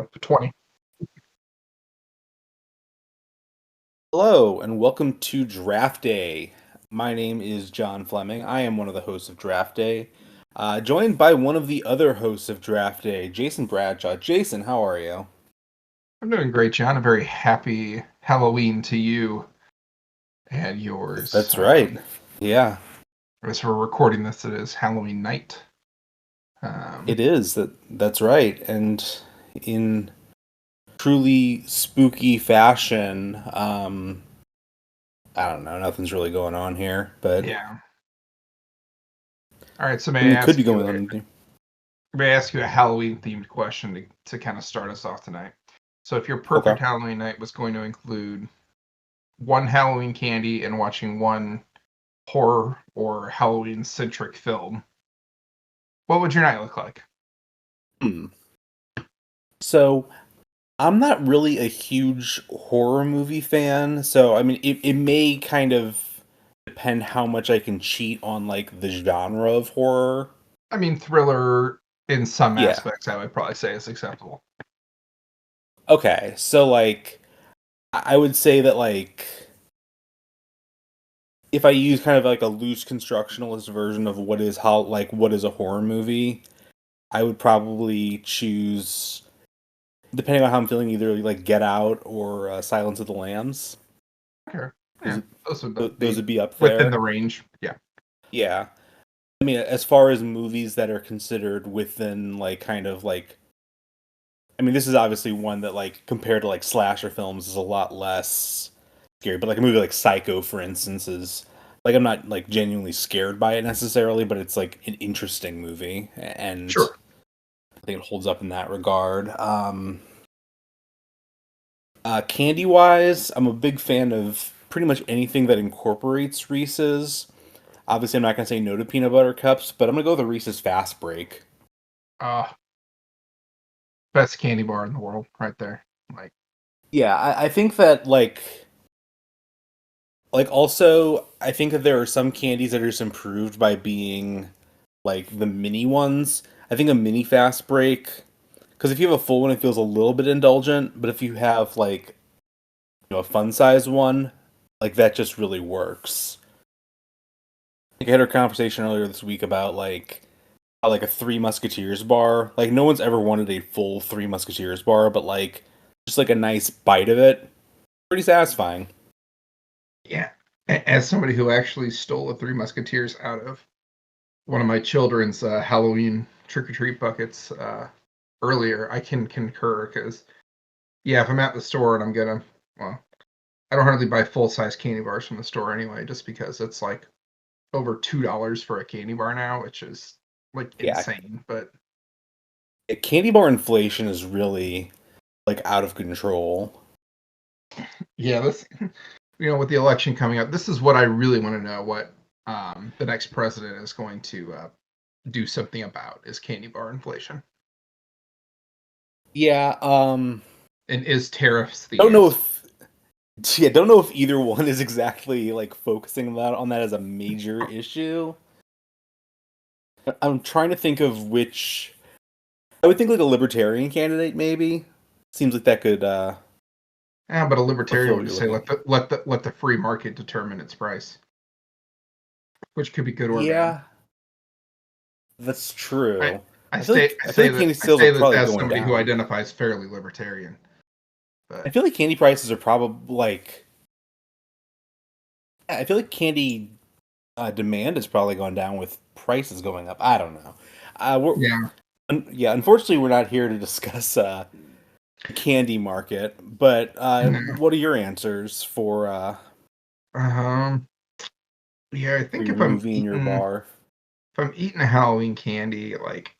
20. Hello, and welcome to Draft Day. My name is John Fleming. I am one of the hosts of Draft Day, joined by one of the other hosts of Draft Day, Jason Bradshaw. Jason, how are you? I'm doing great, John. A very happy Halloween to you and yours. That's right. Yeah, As we're recording this, it is Halloween night. it is. That's right. And in truly spooky fashion, I don't know, nothing's really going on here, but Yeah. All right, so I mean, it could be going on. may I ask you a Halloween themed question to kind of start us off tonight? So if your Okay. perfect Halloween night was going to include one Halloween candy and watching one horror or Halloween centric film, what would your night look like? Hmm. So I'm not really a huge horror movie fan, so I mean it may kind of depend how much I can cheat on like the genre of horror. I mean, thriller in some Yeah. aspects, I would probably say is acceptable. Okay. So like I would say that like if I use kind of like a loose constructionalist version of what is a horror movie, I would probably choose, depending on how I'm feeling, either like Get Out or Silence of the Lambs. Okay. Yeah, Those those would those be would be up within the there. range. Yeah. Yeah. I mean, as far as movies that are considered within like kind of like, I mean, this is obviously one that like compared to like slasher films is a lot less scary. But like a movie like Psycho, for instance, is like I'm not like genuinely scared by it necessarily, but it's like an interesting movie, and Sure. I think it holds up in that regard. Candy wise, I'm a big fan of pretty much anything that incorporates Reese's. Obviously, I'm not gonna say no to peanut butter cups, but I'm gonna go with the Reese's Fast Break. Uh, best candy bar in the world, right there. Like, Yeah, I think that like also I think that there are some candies that are just improved by being like the mini ones. I think a mini fast break, because if you have a full one, it feels a little bit indulgent, but if you have like a fun size one, like that just really works. Like I had a conversation earlier this week about like how like a Three Musketeers bar. Like no one's ever wanted a full Three Musketeers bar, but like just like a nice bite of it, pretty satisfying. yeah. As somebody who actually stole a Three Musketeers out of one of my children's Halloween trick or treat buckets earlier, I can concur because, yeah, if I'm at the store and well, I don't hardly buy full size candy bars from the store anyway, just because it's like over $2 for a candy bar now, which is like Yeah, insane. But candy bar inflation is really like out of control. yeah, this with the election coming up, this is what I really want to know what the next president is going to do something about is candy bar inflation. Yeah, And is tariffs the don't know answer? if yeah, don't know if either one is exactly like focusing on that as a major issue. I'm trying to think of which I would think like a libertarian candidate maybe. Seems like that could Yeah, but a libertarian fulfill would what you're just say looking. let the free market determine its price, which could be good or bad. Yeah, that's I true. I say I I feel say like that candy I sales are say this probably as going somebody who down. identifies fairly libertarian, I but feel like candy prices are probably like I feel like candy demand has probably gone down with prices going up. I don't know. yeah. Yeah, unfortunately, we're not here to discuss the candy market. But No. what are your answers Um. Yeah, I for think your movie and your bar? if I'm eating a Halloween candy, like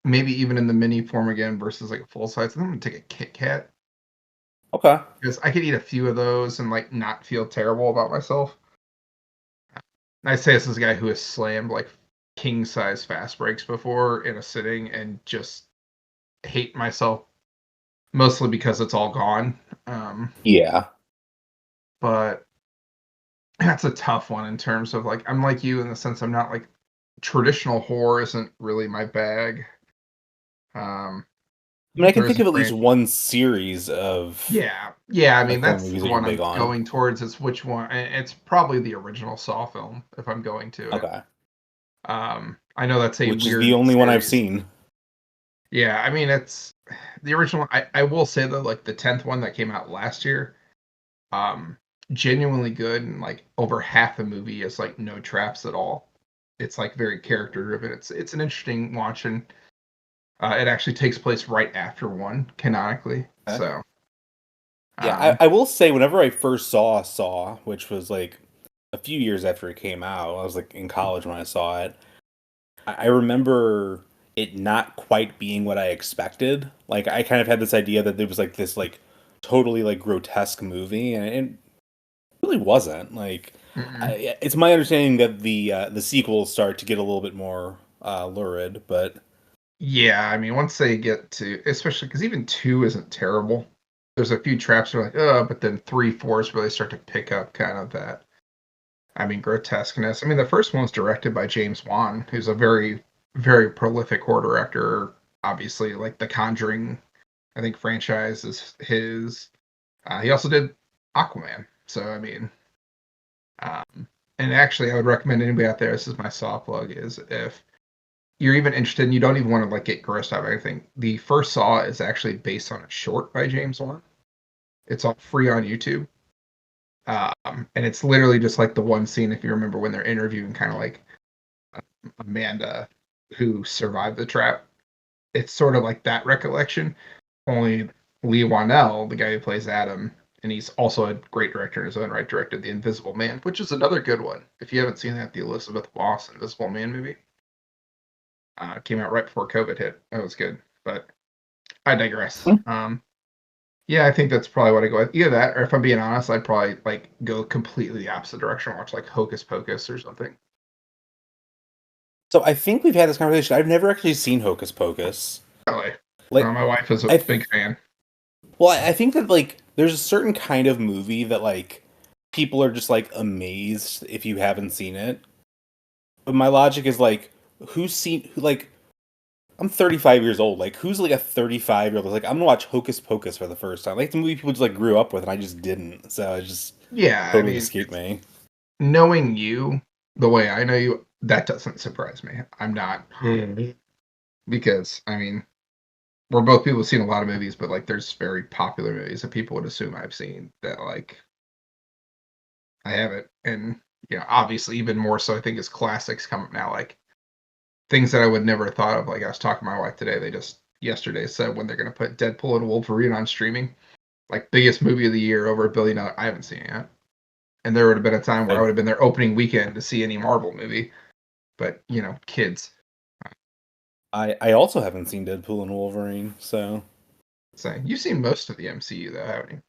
maybe even in the mini form again versus like a full size, I'm gonna take a Kit Kat Okay. because I could eat a few of those and like not feel terrible about myself. And I say this as a guy who has slammed like king size fast breaks before in a sitting and just hate myself mostly because it's all gone. Um, Yeah. but that's a tough one in terms of like I'm like you in the sense I'm not like traditional horror isn't really my bag. Um, I mean, I can There's think a of at least franchise. one series of Yeah. I mean, like horror that's movies the that you're one big I'm on. going towards. Is which one? It's probably the original Saw film if I'm going to it. Okay. I know that's a Which is the weird only one I've series. seen. Yeah, I mean it's the original. I will say though, like the 10th one that came out last year, um, genuinely good, and like over half the movie is like no traps at all. It's like very character driven. It's an interesting watch, and it actually takes place right after one canonically. Okay. So Yeah, um, I will say whenever I first saw Saw, which was like a few years after it came out, I was like in college when I saw it. I remember it not quite being what I expected. Like I kind of had this idea that it was like this like totally like grotesque movie, and it really wasn't. Like mm-mm. it's my understanding that the sequels start to get a little bit more lurid, but Yeah, I mean once they get to, especially because even two isn't terrible. There's a few traps that are like, oh, but then three, fours really start to pick up kind of that. I mean, grotesqueness. I mean, the first one was directed by James Wan, who's a very, very prolific horror director. Obviously, like the Conjuring, I think franchise is his. He also did Aquaman. So I mean, and actually, I would recommend anybody out there. This is my saw plug. Is if you're even interested, and you don't even want to like get grossed out by anything. The first Saw is actually based on a short by James Wan. It's all free on YouTube. And it's literally just like the one scene, if you remember when they're interviewing kind of like Amanda who survived the trap. It's sort of like that recollection. Only Lee Wanell, the guy who plays Adam, and he's also a great director in his own right, directed The Invisible Man, which is another good one. If you haven't seen that, the Elizabeth Moss Invisible Man movie came out right before COVID hit. That was good, but I digress. Yeah, I think that's probably what I go with. Either that, or if I'm being honest, I'd probably like go completely the opposite direction, watch like Hocus Pocus or something. so I think we've had this conversation. I've never actually seen Hocus Pocus. Really. Like My wife is a I big fan. well, I think that like there's a certain kind of movie that like people are just like amazed if you haven't seen it. But my logic is like, who's seen who like I'm 35 years old. Like who's like a 35-year-old like I'm gonna watch Hocus Pocus for the first time? Like the movie people just like grew up with, and I just didn't. So it just Yeah, I totally mean, escaped me. knowing you the way I know you, that doesn't surprise me. I'm not because I mean, we're both people who've seen a lot of movies, but like there's very popular movies that people would assume I've seen that like I haven't. And obviously even more so I think as classics come up now, like things that I would never have thought of. Like I was talking to my wife today, they just yesterday said when they're gonna put Deadpool and Wolverine on streaming, like biggest movie of the year, over $1 billion. I haven't seen it yet. And there would have been a time where I I would have been there opening weekend to see any Marvel movie. But kids. I also haven't seen Deadpool and Wolverine, so Saying you've seen most of the MCU though, haven't you?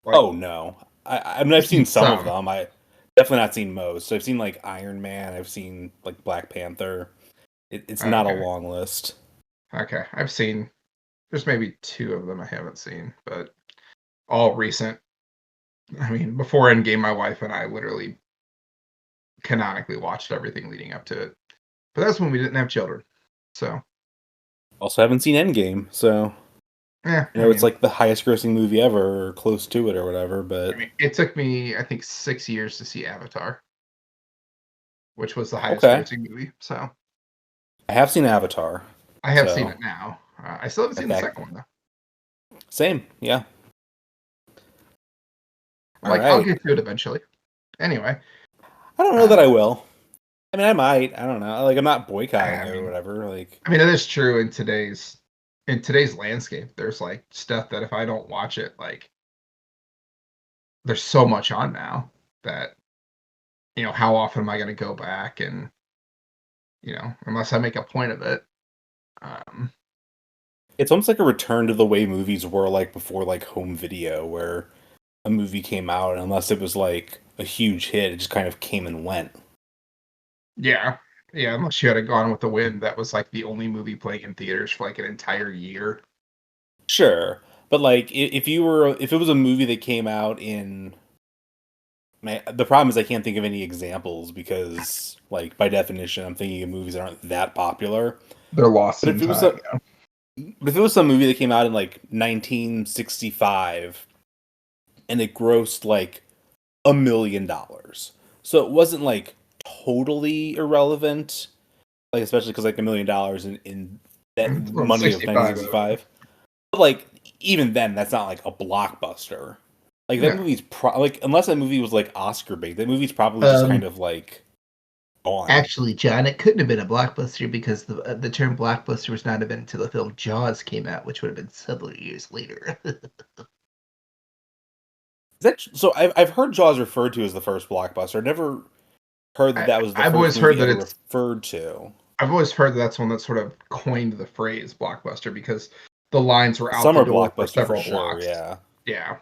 Like oh no. I mean you've I've seen seen some of some. them. I definitely not seen most. So I've seen like Iron Man, I've seen like Black Panther. It's not a Okay. long list. Okay. I've seen there's maybe two of them I haven't seen, but all recent. I mean, before Endgame, my wife and I literally canonically watched everything leading up to it. But that's when we didn't have children. So Also haven't seen Endgame, so yeah, I know it's like the highest grossing movie ever or close to it or whatever, I but mean it took me I think 6 years to see Avatar, which was the highest okay. grossing movie. So I have seen Avatar, I have seen so it now. I still haven't in seen the fact, second one though. same, yeah. I'm All like, I'll right. get to it eventually. Anyway, I don't know uh, that I will. I mean, I might. I don't know. Like, I'm not boycotting I it or mean, whatever. Like, I mean, it is true in today's landscape. There's like stuff that if I don't watch it, like there's so much on now that how often am I going to go back and unless I make a point of it. Um, it's almost like a return to the way movies were like before, like home video, where a movie came out, and unless it was like a huge hit, it just kind of came and went. yeah, yeah. Unless you had Gone with the Wind, that was like the only movie playing in theaters for like an entire year. Sure, but like if it was a movie that came out in man, the problem is I can't think of any examples because like by definition I'm thinking of movies that aren't that popular. They're lost But in if it was time. a But if it was some movie that came out in like 1965 and it grossed like $1 million, so it wasn't like totally irrelevant, like especially because like $1 million in that Well, money of 65. 1965. But like even then, that's not like a blockbuster. Like that No. movie's like unless that movie was like Oscar bait, that movie's probably just kind Um, of like gone. Actually, John, it couldn't have been a blockbuster because the term blockbuster was not invented until the film Jaws came out, which would have been several years later. So I've heard Jaws referred to as the first blockbuster. I've never heard that was the I've first always movie heard that ever it's. referred to. I've always heard that's one that sort of coined the phrase blockbuster because the lines were out the Summer door for blockbuster for several sure, blocks. yeah. Yeah.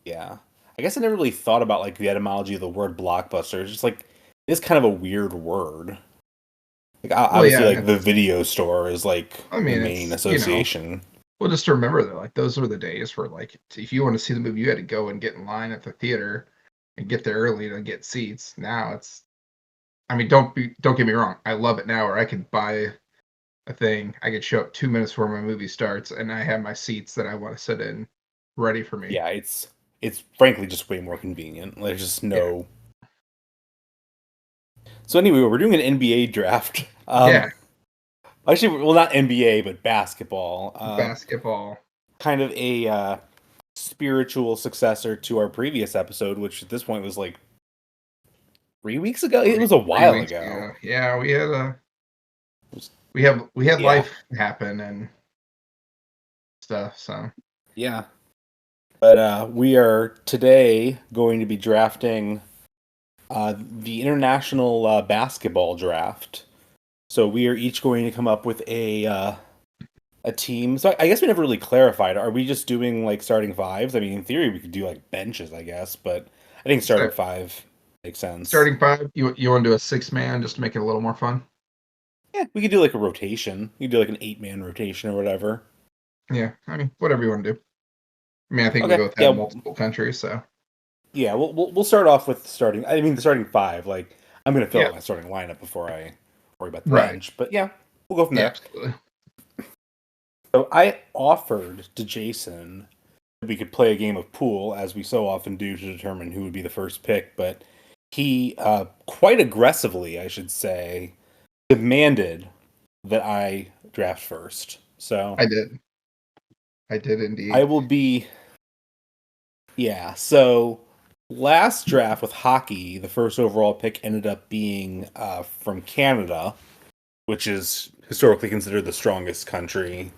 Yeah. I guess I never really thought about like the etymology of the word blockbuster. It's just like it's kind of a weird word. Like Well, obviously yeah. like the video store is like I the mean, main it's association. well, just remember that like those were the days where like if you want to see the movie, you had to go and get in line at the theater and get there early to get seats. Now it's. I mean, don't get me wrong. I love it now, where I could buy a thing. I could show up 2 minutes before my movie starts, and I have my seats that I want to sit in, ready for me. Yeah, it's frankly just way more convenient. There's just no. So anyway, we're doing an NBA draft. Yeah, Actually, well, not NBA, but basketball. basketball. Kind of a spiritual successor to our previous episode, which at this point was like 3 weeks ago. It was a while 3 weeks ago. Yeah, we had Yeah. life happen and stuff. So Yeah. But we are today going to be drafting the international basketball draft. So we are each going to come up with a team. So I guess we never really clarified. Are we just doing like starting fives? I mean, in theory, we could do like benches, I guess, but I think starting five makes sense. starting five. You want to do a 6-man just to make it a little more fun? Yeah, we could do like a rotation. We could do like an 8-man rotation or whatever. Yeah, I mean, whatever you want to do. I mean, I think we Okay, both have multiple countries, so yeah, we'll start off with starting. I mean, the starting five. Like, I'm gonna fill out Yeah. my starting lineup before I worry about the Right. bench. But yeah, we'll go from yeah, there. absolutely. So I offered to Jason that we could play a game of pool, as we so often do, to determine who would be the first pick. But he quite aggressively, I should say, demanded that I draft first. So I did indeed. I will be. Yeah. So last draft with hockey, the first overall pick ended up being from Canada, which is historically considered the strongest country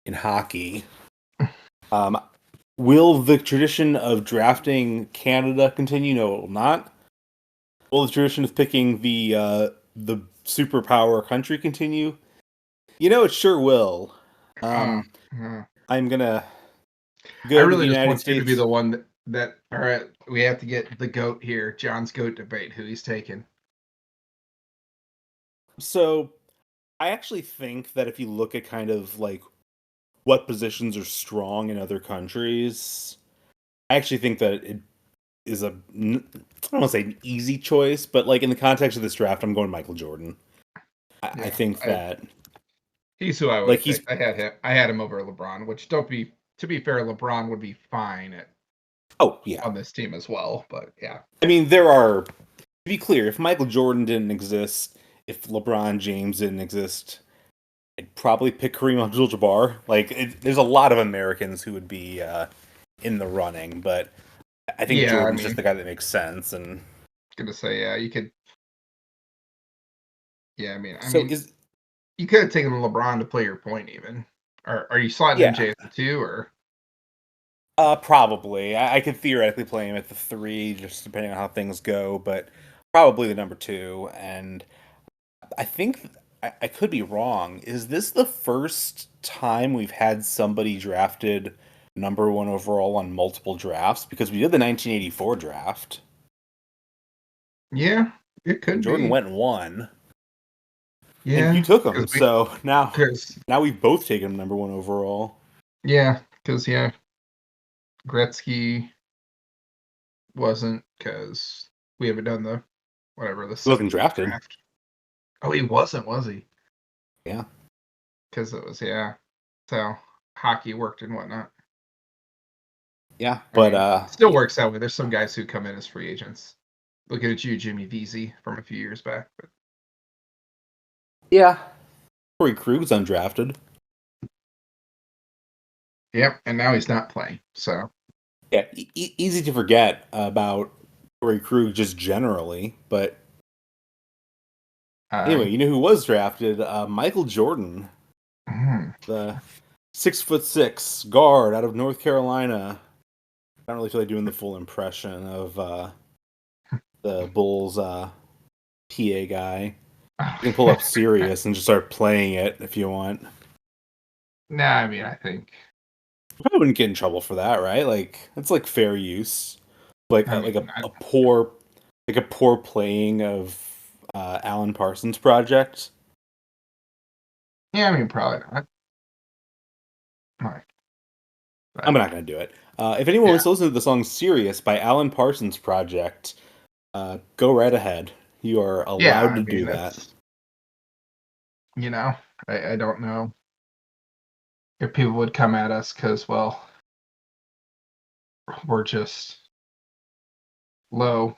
in hockey. Will the tradition of drafting Canada continue? No, it will not. Will the tradition of picking the superpower country continue? It sure will. Uh, I'm gonna I go to really the just United want you to be States. the one that. All right, we have to get the goat here. John's goat debate. Who he's taking? So, I actually think that if you look at kind of like what positions are strong in other countries, I actually think that it is I don't want to say an easy choice, but like in the context of this draft, I'm going Michael Jordan. I think that he's who I would like have picked. I had him over LeBron, which to be fair, LeBron would be fine on this team as well. But yeah, I mean to be clear, if Michael Jordan didn't exist, if LeBron James didn't exist, I'd probably pick Kareem Abdul-Jabbar. Like there's a lot of Americans who would be in the running, but I think Jordan's just the guy that makes sense. And gonna say you could. Yeah, I mean, you could have taken LeBron to play your point even. Are you slotting in Jason too, or? Probably. I could theoretically play him at the 3, just depending on how things go, but probably the number 2. And I think I could be wrong. Is this the first time we've had somebody drafted number 1 overall on multiple drafts? Because we did the 1984 draft. Yeah, it could Jordan be. went 1. Yeah, and you took him. So now we've both taken him number 1 overall. Yeah, because Gretzky wasn't, because we haven't done the whatever the He wasn't drafted. Draft. Oh, he wasn't, was he? Yeah. because it was so hockey worked and whatnot. Yeah, I but mean, it still works that way. There's some guys who come in as free agents. Looking at you, Jimmy Vesey, from a few years back. But yeah, Corey Krug's undrafted. yep, and now he's not playing. So Yeah, easy to forget about Corey Krug just generally, but anyway, you know who was drafted? Michael Jordan, the 6'6" guard out of North Carolina. I don't really feel like doing the full impression of the Bulls PA guy. You can pull up Sirius and just start playing it if you want. Nah, I mean, I think You probably wouldn't get in trouble for that, right? Like it's like fair use, like I like mean, a poor playing of Alan Parsons Project. yeah, I mean, probably not. Right. I'm not going to do it. If anyone wants to listen to the song "Serious" by Alan Parsons Project, go right ahead. You are allowed to do that. You know, I don't know if people would come at us because, well, we're just low.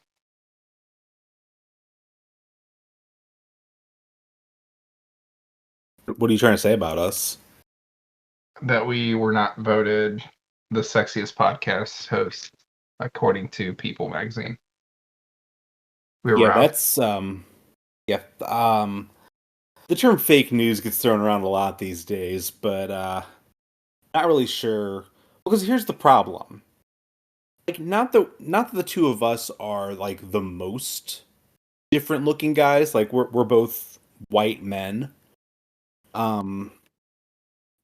What are you trying to say about us? That we were not voted the sexiest podcast host according to People magazine. We were out. That's the term fake news gets thrown around a lot these days, but not really sure. Because here's the problem. Like not that the two of us are like the most different looking guys. Like we're both white men.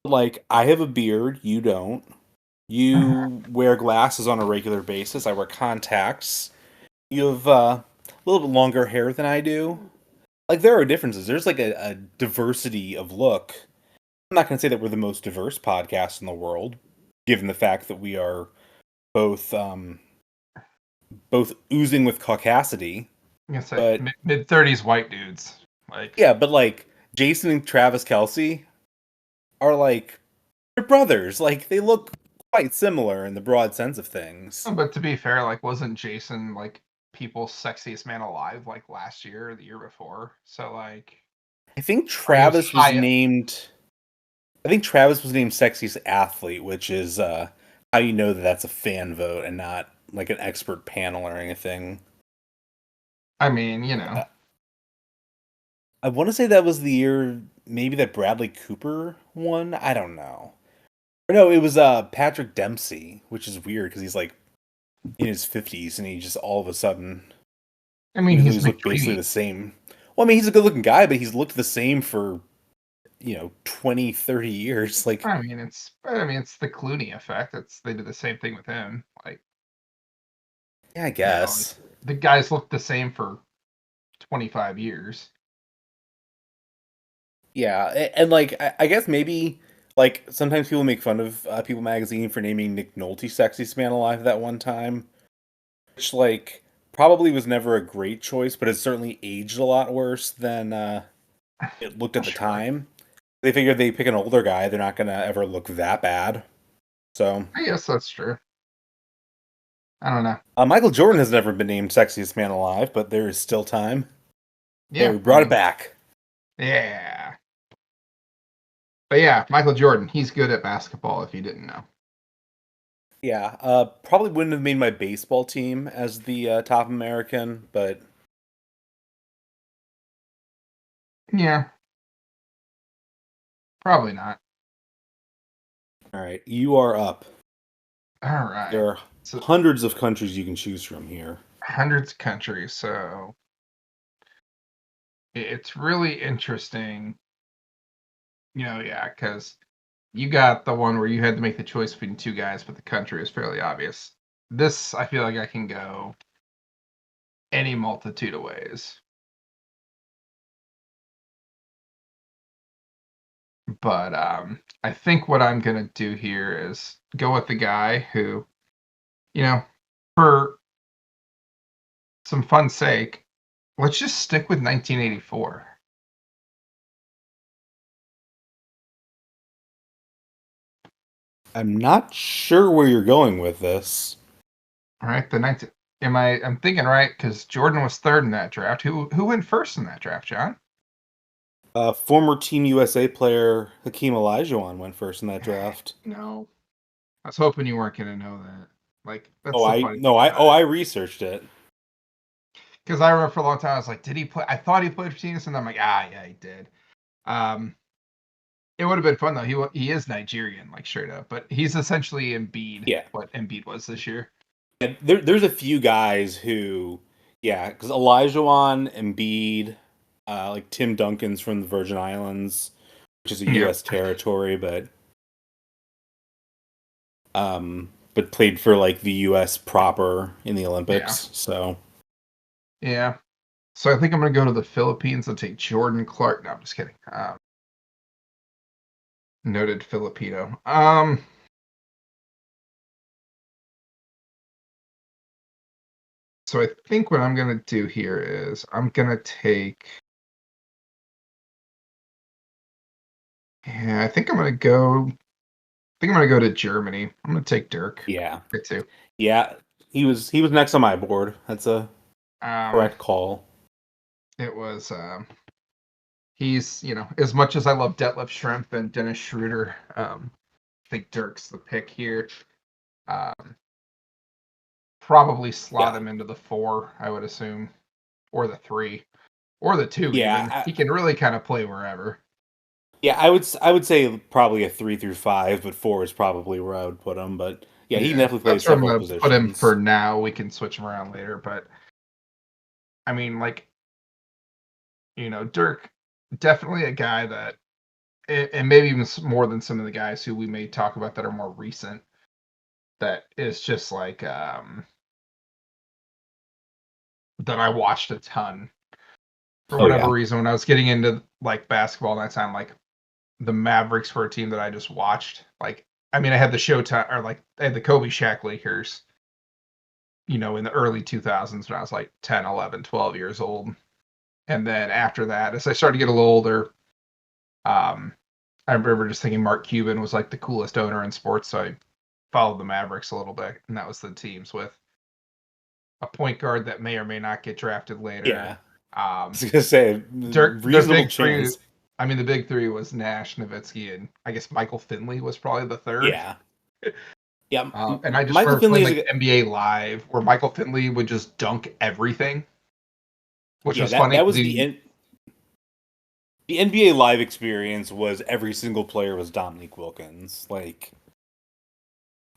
Like I have a beard, you don't. You wear glasses on a regular basis. I wear contacts. You have a little bit longer hair than I do. Like there are differences. There's like a diversity of look. I'm not going to say that we're the most diverse podcast in the world, given the fact that we are both both oozing with caucasity. I'm gonna say But mid-30s white dudes. Like yeah, but like Jason and Travis Kelsey are like they're brothers. Like they look quite similar in the broad sense of things. but to be fair, like wasn't Jason like People's sexiest man alive like last year or the year before? So like I think he was Travis was named. I think Travis was named sexiest athlete, which is how you know that that's a fan vote and not like an expert panel or anything. I mean, you know. I want to say that was the year maybe that Bradley Cooper won. I don't know. Or no, it was Patrick Dempsey, which is weird because he's like in his 50s and he just all of a sudden. I mean, he's looked basically the same. Well, I mean, he's a good-looking guy, but he's looked the same for 20, 30 years. Like, I mean, it's the Clooney effect. They did the same thing with him. Like, yeah, I guess the guys looked the same for 25 years. Yeah, and like I guess maybe like sometimes people make fun of People Magazine for naming Nick Nolte sexiest man alive that one time, which like probably was never a great choice, but it certainly aged a lot worse than it looked at the time. They figured they pick an older guy, they're not gonna ever look that bad. So I guess that's true. I don't know. Michael Jordan has never been named sexiest man alive, but there is still time. Yeah, we brought it back. Yeah. But yeah, Michael Jordan, he's good at basketball if you didn't know. Yeah, probably wouldn't have made my baseball team as the top American, but yeah, probably not. All right, you are up. All right. There are hundreds of countries you can choose from here. Hundreds of countries, so it's really interesting. Because you got the one where you had to make the choice between two guys, but the country is fairly obvious. This, I feel like I can go any multitude of ways. But I think what I'm going to do here is go with the guy who, for some fun sake, let's just stick with 1984. I'm not sure where you're going with this. All right, the 19. I'm thinking right because Jordan was third in that draft. Who went first in that draft, John? Former Team USA player Hakeem Olajuwon went first in that draft. No, I was hoping you weren't gonna know that. Like that's Oh, the I funny no, thing about it. I researched it. Because I remember for a long time I was like, did he play? I thought he played for Teams, and I'm like, yeah, he did. Um, it would have been fun though. He is Nigerian, like straight up, but he's essentially Embiid. Yeah. What Embiid was this year. Yeah, there's a few guys who, yeah, because Olajuwon, Embiid, like Tim Duncan's from the Virgin Islands, which is a Yeah, U.S. territory, but played for like the U.S. proper in the Olympics. So yeah. So I think I'm gonna go to the Philippines and take Jordan Clark. No, I'm just kidding. Noted Filipino. So I think what I'm gonna do here is I'm gonna take. Yeah, I think I'm gonna go. I think I'm gonna go to Germany. I'm gonna take Dirk. yeah, Too. yeah, he was next on my board. That's a Um, correct call. it was. He's as much as I love Detlef Schrempf and Dennis Schroeder. I think Dirk's the pick here. Um, probably slot Yeah, him into the 4, I would assume, or the 3, or the 2 even. yeah, He can really kind of play wherever. yeah. I would say probably a 3 through 5, but 4 is probably where I would put him. But yeah, he Yeah, definitely plays that's where I'm several gonna put him for positions. now. We can switch him around later, but I mean, like, Dirk, definitely a guy that, and maybe even more than some of the guys who we may talk about that are more recent, that is just like that I watched a ton for Oh whatever yeah, reason when I was getting into like basketball that time. Like the Mavericks were a team that I just watched. Like, I mean, I had the Showtime or like I had the Kobe Shaq Lakers, in the early 2000s when I was like 10, 11, 12 years old. And then after that, as I started to get a little older, um, I remember just thinking Mark Cuban was like the coolest owner in sports. So I followed the Mavericks a little bit, and that was the teams with a point guard that may or may not get drafted later. yeah. I Um, was gonna say their reasonable big three. chance. I mean, the big three was Nash, Nowitzki, and I guess Michael Finley was probably the third. Yeah, yeah. And I just Michael remember Finley playing is like NBA Live, where Michael Finley would just dunk everything, which yeah. was funny That because was he. the NBA Live experience was every single player was Dominique Wilkins.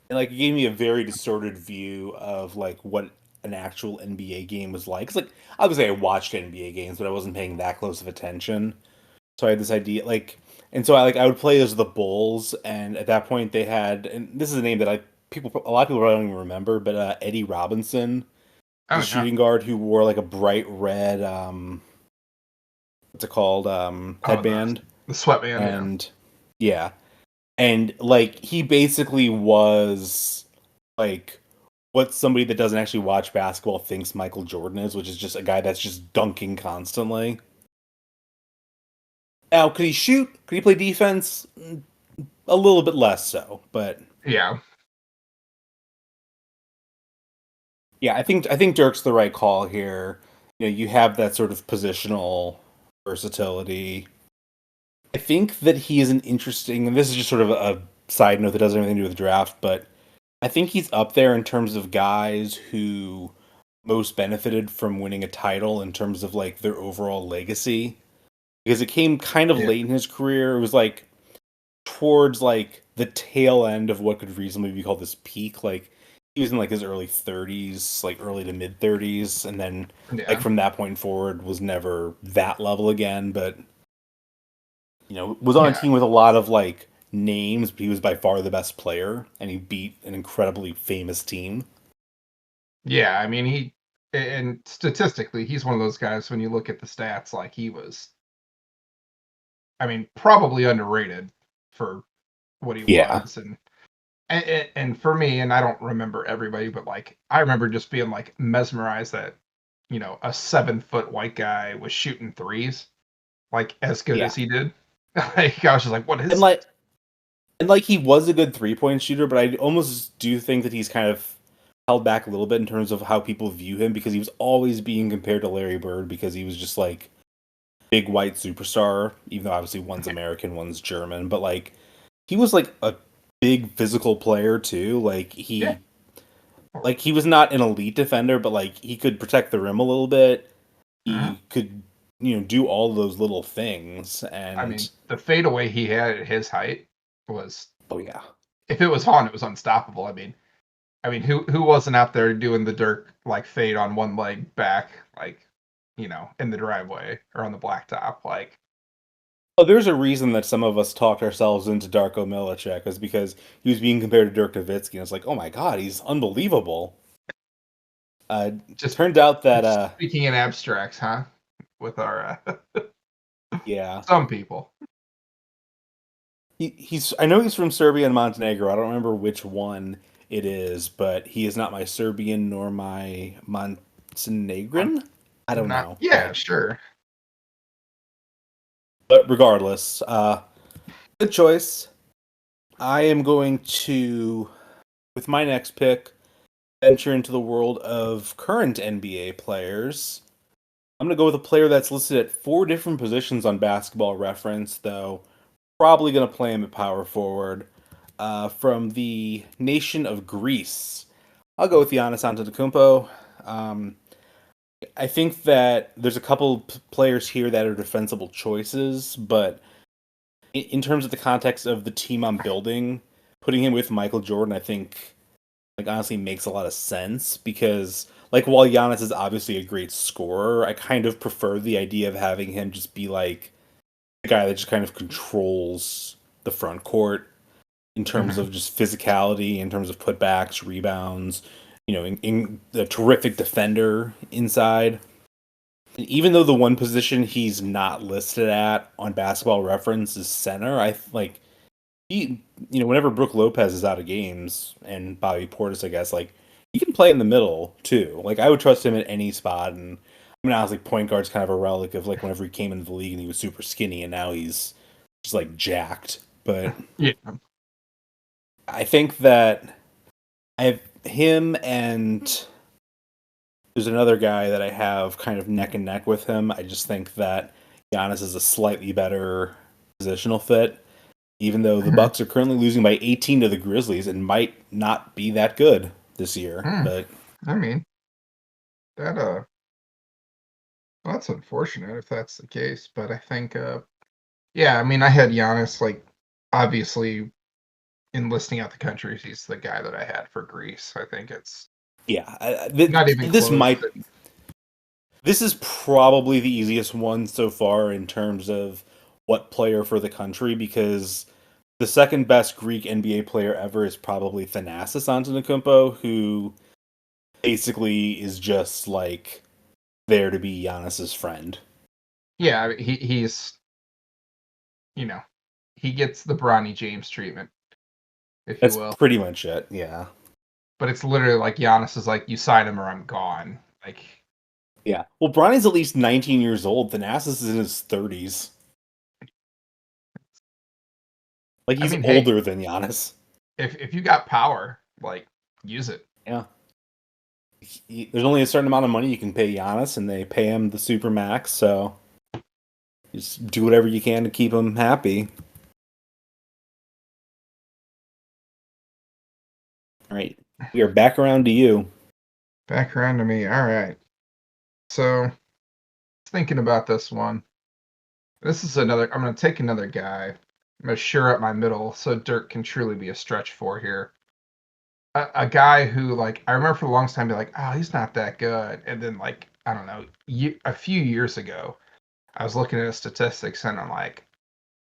And it gave me a very distorted view of like what an actual NBA game was like. 'Cause, like obviously I watched NBA games, but I wasn't paying that close of attention. So I had this idea and so I would play as the Bulls, and at that point they had, and this is a name that a lot of people probably don't even remember, but Eddie Robinson, the Oh yeah. shooting guard who wore like a bright red what's it called, Oh, headband. the sweatband. Yeah. And yeah, and like he basically was like what somebody that doesn't actually watch basketball thinks Michael Jordan is, which is just a guy that's just dunking constantly. Now, could he shoot? Could he play defense? A little bit less so, but Yeah. yeah, I think Dirk's the right call here. You have that sort of positional versatility. I think that he is an interesting, and this is just sort of a side note that doesn't have anything to do with the draft, but I think he's up there in terms of guys who most benefited from winning a title in terms of like their overall legacy. Because it came kind of Yeah. late in his career. It was like towards like the tail end of what could reasonably be called this peak. Like he was in like his early 30s, like early to mid 30s, and then like Yeah. from that point forward was never that level again. But was on a Yeah. team with a lot of like names, but he was by far the best player, and he beat an incredibly famous team. Yeah. I mean, and statistically, he's one of those guys. When you look at the stats, like he was, I mean, probably underrated for what he Yeah, was, and for me, and I don't remember everybody, but like I remember just being like mesmerized that a 7-foot white guy was shooting threes like as good yeah, as he did. Like I was just like, what and is this? like And like he was a good 3-point shooter, but I almost do think that he's kind of held back a little bit in terms of how people view him because he was always being compared to Larry Bird because he was just like big white superstar, even though obviously one's American, one's German, but like he was like a big physical player too. Yeah. Like he was not an elite defender, but like he could protect the rim a little bit. Mhm. He could, do all those little things. I mean, And the fadeaway he had at his height was, oh yeah, if it was on, it was unstoppable. Who wasn't out there doing the Dirk like fade on one leg back, like, in the driveway or on the blacktop, like. oh, there's a reason that some of us talked ourselves into Darko Milicic is because he was being compared to Dirk Nowitzki, and it's like, oh my god, he's unbelievable. Just Turned out that speaking in abstracts, huh? With our yeah, some people. he's I know he's from Serbia and Montenegro. I don't remember which one it is, but he is not my Serbian nor my Montenegrin. I don't know. Yeah, sure. But regardless, good choice. I am going to, with my next pick, venture into the world of current NBA players. I'm going to go with a player that's listed at 4 different positions on Basketball Reference, though probably going to play him at power forward. From the nation of Greece, I'll go with Giannis Antetokounmpo. I think that there's a couple players here that are defensible choices, but in terms of the context of the team I'm building, putting him with Michael Jordan, I think, like, honestly makes a lot of sense because, like, while Giannis is obviously a great scorer, I kind of prefer the idea of having him just be like the guy that just kind of controls the front court in terms of just physicality, in terms of putbacks, rebounds, in the terrific defender inside. And even though the one position he's not listed at on Basketball Reference is center, I like he, whenever Brook Lopez is out of games and Bobby Portis, I guess, like he can play in the middle too. Like I would trust him at any spot. And I mean, honestly, point guard's kind of a relic of like whenever he came into the league and he was super skinny, and now he's just like jacked. But Yeah. I think that I have him and there's another guy that I have kind of neck and neck with him. I just think that Giannis is a slightly better positional fit, even though the Bucks are currently losing by 18 to the Grizzlies and might not be that good this year. But I mean, that well, that's unfortunate if that's the case, but I think yeah, I mean, I had Giannis, like, obviously in listing out the countries, he's the guy that I had for Greece. I think it's yeah, not even this close. This is probably the easiest one so far in terms of what player for the country, because the second best Greek NBA player ever is probably Thanasis Antetokounmpo, who basically is just like there to be Giannis's friend. Yeah, I mean, he's he gets the Bronny James treatment, if That's you will. pretty much it. Yeah. But it's literally like Giannis is like, you sign him or I'm gone. Like, Yeah. Well, Bronny's at least 19 years old. Thanasis is in his 30s. Like he's older than Giannis. If you got power, like, use it. Yeah. There's only a certain amount of money you can pay Giannis, and they pay him the super max. So just do whatever you can to keep him happy. All right, we are back around to you. Back around to me. All right. So, thinking about this one. This is another. I'm going to take another guy. I'm going to shore up my middle so Dirk can truly be a stretch for here. A guy who, like, I remember for the longest time, be like, oh, he's not that good. And then, like, I don't know, a few years ago, I was looking at his statistics and I'm like,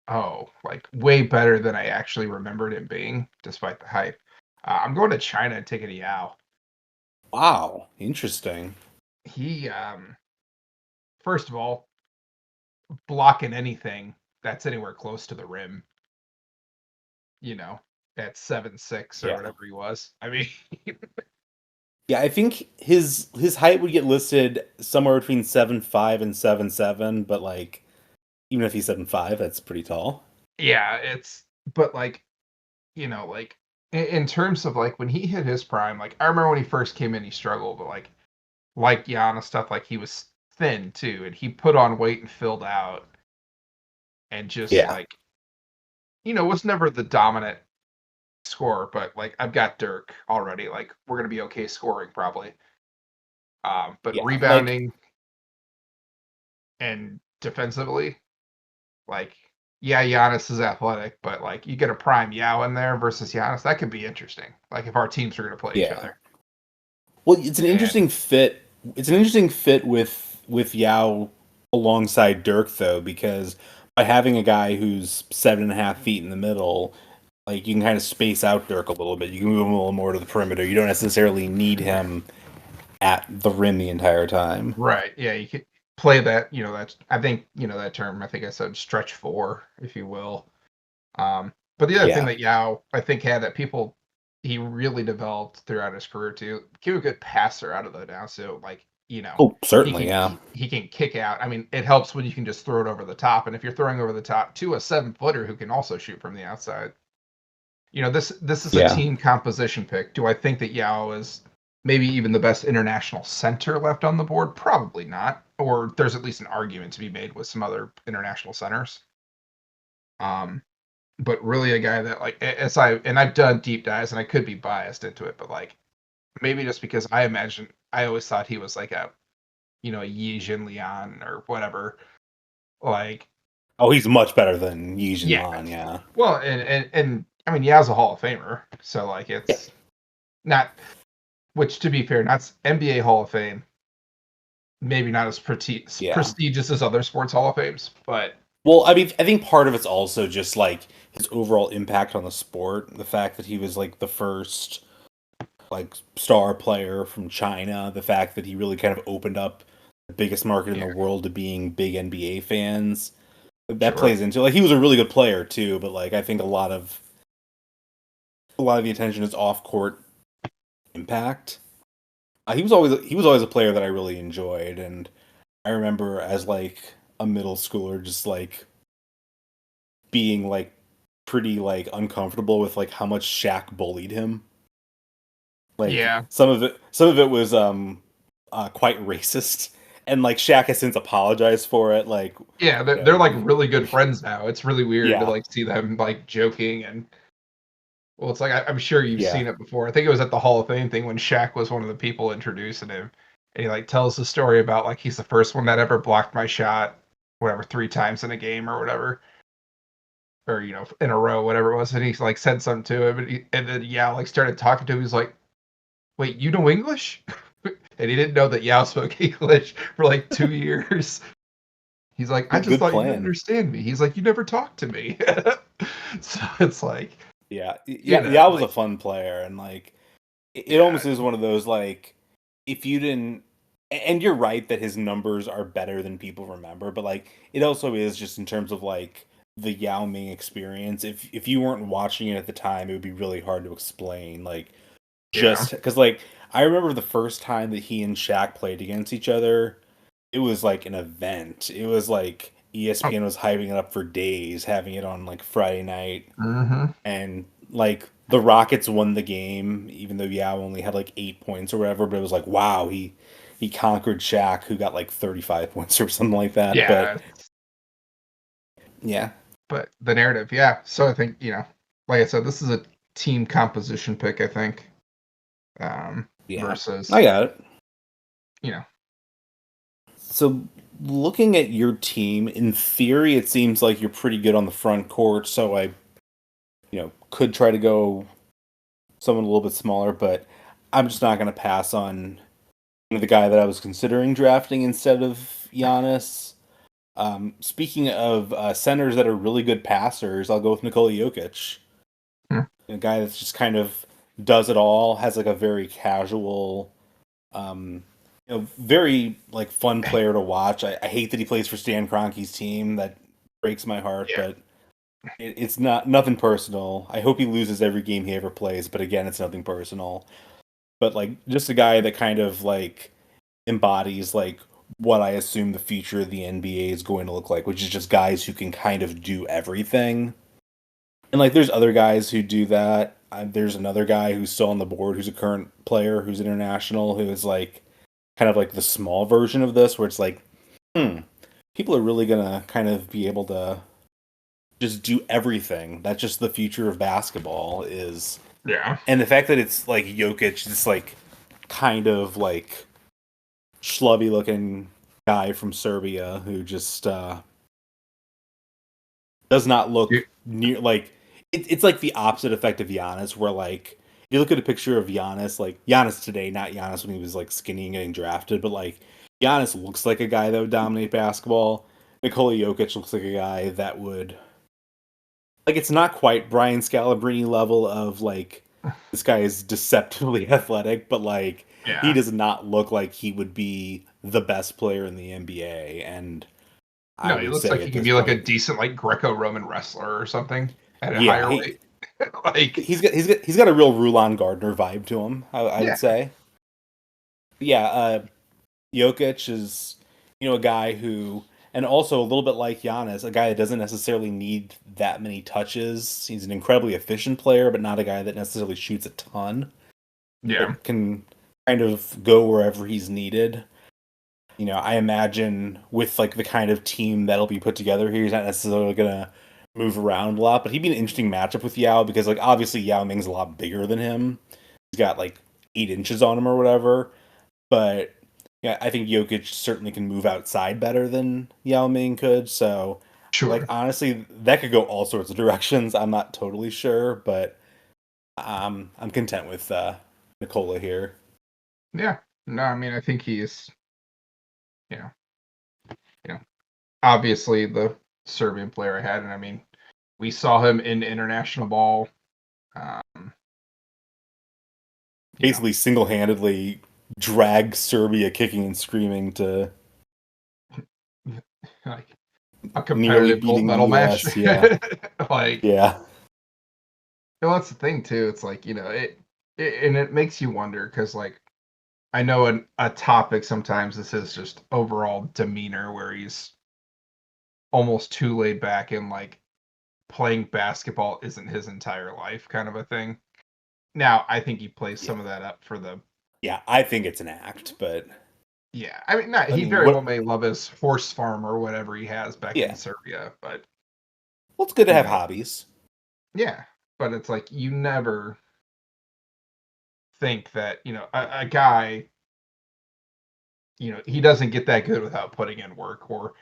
oh, like, way better than I actually remembered him being, despite the hype. I'm going to China and taking a Yao. Wow, interesting. He, first of all, blocking anything that's anywhere close to the rim, at 7'6" or whatever he was. I mean, yeah, I think his height would get listed somewhere between 7'5" and 7'7", but like even if he's 7'5", that's pretty tall. yeah, but like like in terms of like when he hit his prime, like I remember when he first came in, he struggled, but like Giannis stuff, like he was thin too, and he put on weight and filled out, and just Yeah. like was never the dominant scorer, but like I've got Dirk already, like we're gonna be okay scoring probably, but Yeah. Like, rebounding and defensively, like yeah, Giannis is athletic, but like you get a prime Yao in there versus Giannis, that could be interesting. Like if our teams are gonna play each yeah. other. Well, it's an And interesting fit. It's an interesting fit with Yao alongside Dirk, though, because by having a guy who's 7.5 feet in the middle, like you can kind of space out Dirk a little bit. You can move him a little more to the perimeter. You don't necessarily need him at the rim the entire time. right, yeah, you could play that. That's I think that term. I think I said stretch four, if you will. But the other thing Yeah. that Yao I think had that he really developed throughout his career too. He was a good passer out of the down, so like Oh, he certainly, can yeah. he can kick out. I mean, it helps when you can just throw it over the top, and if you're throwing over the top to a 7-footer who can also shoot from the outside, this is a Yeah. team composition pick. Do I think that Yao is maybe even the best international center left on the board? Probably not. Or there's at least an argument to be made with some other international centers. But really a guy that like I've done deep dives and I could be biased into it, but like maybe just because I always thought he was like a Yi Jin Lian or whatever. Like Oh, he's much better than Yi yeah. Jianlan, yeah. Well, and I mean Yao's a Hall of Famer, so like Yeah. it's not, which to be fair, not NBA Hall of Fame, maybe not as Yeah. prestigious as other sports Hall of Fames, but Well, I mean, I think part of it's also just like his overall impact on the sport. The fact that he was like the first like star player from China, the fact that he really kind of opened up the biggest market in yeah, the world to being big NBA fans. That sure. plays into, like, he was a really good player too, but like I think a lot of the attention is off court impact. He was always a player that I really enjoyed, and I remember as like a middle schooler just like being like pretty like uncomfortable with like how much Shaq bullied him. Like Yeah. some of it was quite racist, and like Shaq has since apologized for it. Like, Yeah, you they're know, like really good friends now. It's really weird to yeah, like see them like joking, and well, it's like I'm sure you've yeah, seen it before. I think it was at the Hall of Fame thing when Shaq was one of the people introducing him, and he like tells the story about like he's the first one that ever blocked my shot, whatever, 3 times in a game or whatever, or in a row, whatever it was, and he's like said something to him, and then Yao like started talking to him. He's like, "Wait, you know English?" And he didn't know that Yao spoke English for like 2 years. He's like, "I just good thought you didn't plan. understand me." He's like, "You never talked to me." So it's like, Yeah, yeah, yeah. I was a like fun player, and like it yeah, almost is one of those like if you didn't. And you're right that his numbers are better than people remember, but like it also is just in terms of like the Yao Ming experience. If you weren't watching it at the time, it would be really hard to explain. Like yeah, just because like I remember the first time that he and Shaq played against each other, it was like an event. It was like oh, ESPN was hyping it up for days, having it on like Friday night, mm-hmm. and like the Rockets won the game, even though Yao only had like 8 points or whatever. But it was like, wow, he conquered Shaq, who got like 35 points or something like that. But Yeah. yeah, But the narrative, yeah. So I think like I said, this is a team composition pick. I think, yeah, versus I got it. you know, So looking at your team, in theory, it seems like you're pretty good on the front court. So I, could try to go someone a little bit smaller, but I'm just not going to pass on the guy that I was considering drafting instead of Giannis. Speaking of centers that are really good passers, I'll go with Nikola Jokic, hmm, a guy that's just kind of does it all, has like a very casual, um, very like fun player to watch. I hate that he plays for Stan Kroenke's team. That breaks my heart, yeah, but it's nothing personal. I hope he loses every game he ever plays, but again, it's nothing personal. But like just a guy that kind of like embodies like what I assume the future of the NBA is going to look like, which is just guys who can kind of do everything. And like, there's other guys who do that. There's another guy who's still on the board, who's a current player, who's international, who is like kind of like the small version of this, where it's like, people are really gonna kind of be able to just do everything. That's just the future of basketball is. Yeah. And the fact that it's like Jokic, this like kind of like schlubby looking guy from Serbia who just does not look near like it's like the opposite effect of Giannis, where like if you look at a picture of Giannis, like Giannis today, not Giannis when he was like skinny and getting drafted, but like Giannis looks like a guy that would dominate basketball. Nikola Jokic looks like a guy that would like it's not quite Brian Scalabrine level of like this guy is deceptively athletic, but like he Yeah. does not look like he would be the best player in the NBA. And I No, he would looks say like he at could this be like a point, decent like Greco-Roman wrestler or something at a yeah, higher weight. Like he's got a real Rulon Gardner vibe to him. I would yeah. say, yeah. Jokic is a guy who, and also a little bit like Giannis, a guy that doesn't necessarily need that many touches. He's an incredibly efficient player, but not a guy that necessarily shoots a ton. Yeah. But can kind of go wherever he's needed. I imagine with like the kind of team that'll be put together here, he's not necessarily gonna move around a lot, but he'd be an interesting matchup with Yao because like obviously Yao Ming's a lot bigger than him. He's got like 8 inches on him or whatever. But yeah, I think Jokic certainly can move outside better than Yao Ming could. So like Sure. honestly, that could go all sorts of directions. I'm not totally sure, but I'm content with Nikola here. Yeah. No, I mean I think he is, you know, you know, obviously the Serbian player I had, and I mean we saw him in international ball. Um, you know, Basically single handedly drag Serbia kicking and screaming to like a nearly competitive gold beating the medal match. US. Yeah. Like, Yeah. that's the thing too. It's like it and it makes you wonder because like I know a topic sometimes this is just overall demeanor where he's almost too laid back and like playing basketball isn't his entire life kind of a thing. Now I think he plays Yeah. some of that up for the Yeah. I think it's an act, but yeah. I mean, not I he mean, very well what? may love his horse farm or whatever he has back in Yeah. Serbia, but Well, it's good to you have know, hobbies. yeah. But it's like you never think that a guy he doesn't get that good without putting in work, or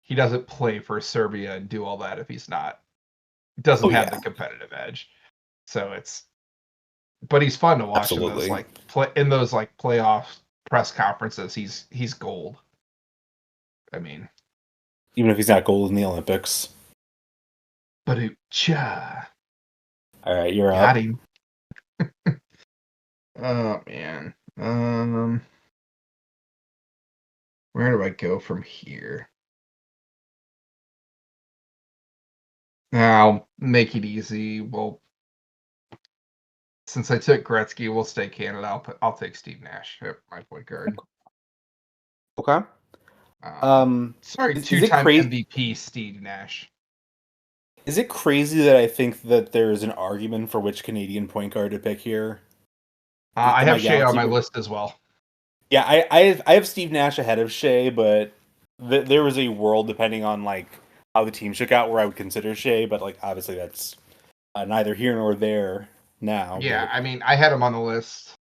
he doesn't play for Serbia and do all that if he's not doesn't Oh, have the yeah. competitive edge. So but he's fun to watch in those Absolutely. like playoff press conferences. He's gold. I mean, Even if he's not gold in the Olympics. but cha All right, you're got up. him. Oh man. Where do I go from here? I'll make it easy. Well, since I took Gretzky, we'll stay Canada. I'll take Steve Nash at my point guard. Okay. Um, sorry, Is it two-time crazy? MVP Steve Nash. Is it crazy that I think that there is an argument for which Canadian point guard to pick here? I Am I have Shea on galaxy? my list as well. Yeah, I have Steve Nash ahead of Shea, but there was a world depending on like how the team shook out where I would consider Shea, but like obviously that's neither here nor there now. Yeah, But I mean, I had him on the list,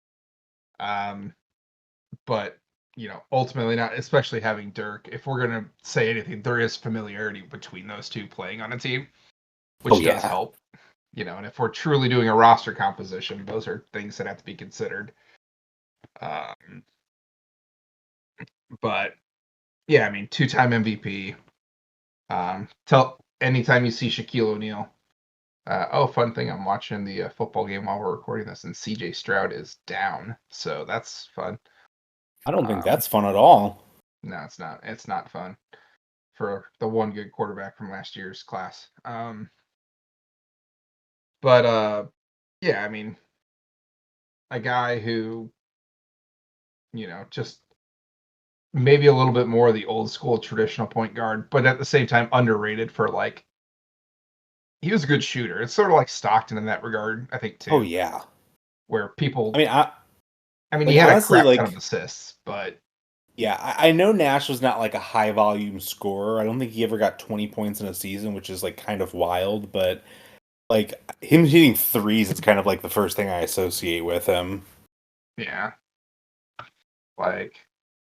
um, but ultimately not. Especially having Dirk. If we're gonna say anything, there is familiarity between those two playing on a team, oh which does yeah, help. And if we're truly doing a roster composition, those are things that have to be considered. Um, but yeah, I mean, two-time MVP. Tell anytime you see Shaquille O'Neal. Fun thing, I'm watching the football game while we're recording this, and CJ Stroud is down, so that's fun. I don't think Um, that's fun at all. no, it's not. It's not fun for the one good quarterback from last year's class. But yeah, I mean, a guy who just maybe a little bit more of the old school traditional point guard, but at the same time underrated for like he was a good shooter. It's sort of like Stockton in that regard, I think, too. Oh yeah. Where people, I mean, he had honestly, a crap ton like, of assists, but yeah, I know Nash was not like a high volume scorer. I don't think he ever got 20 points in a season, which is like kind of wild, but like him hitting threes is kind of like the first thing I associate with him. yeah, like,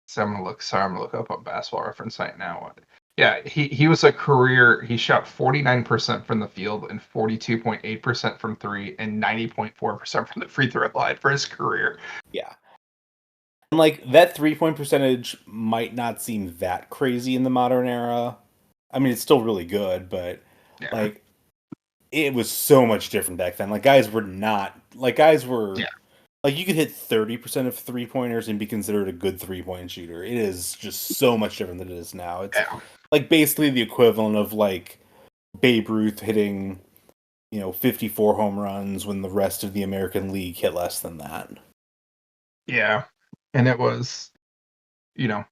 so I'm gonna look up on Basketball Reference right now. Yeah, he was a career. He shot 49% from the field and 42.8% from three and 90.4% from the free throw line for his career. Yeah. And like that 3-point percentage might not seem that crazy in the modern era. I mean, it's still really good, but Yeah, like it was so much different back then. Like guys were not like guys were yeah, like you could hit 30% of 3-pointers and be considered a good 3-point shooter. It is just so much different than it is now. It's yeah, like basically the equivalent of like Babe Ruth hitting, 54 home runs when the rest of the American League hit less than that. yeah. And it was, you know,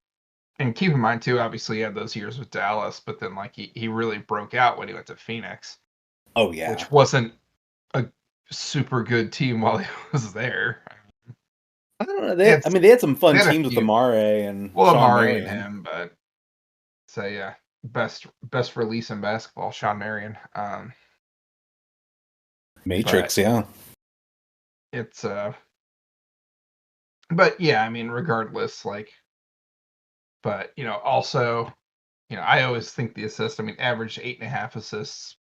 and keep in mind too. Obviously, he had those years with Dallas, but then like he really broke out when he went to Phoenix, Oh yeah. which wasn't a super good team while he was there. I don't know. They had, They had some they fun had a teams with few. Amare and Well, Sean Amari and Marion. him, but so yeah, best release in basketball, Sean Marion. But Matrix, yeah. it's but yeah, I mean, regardless, like, but also, I always think the assist. I mean, averaged 8.5 assists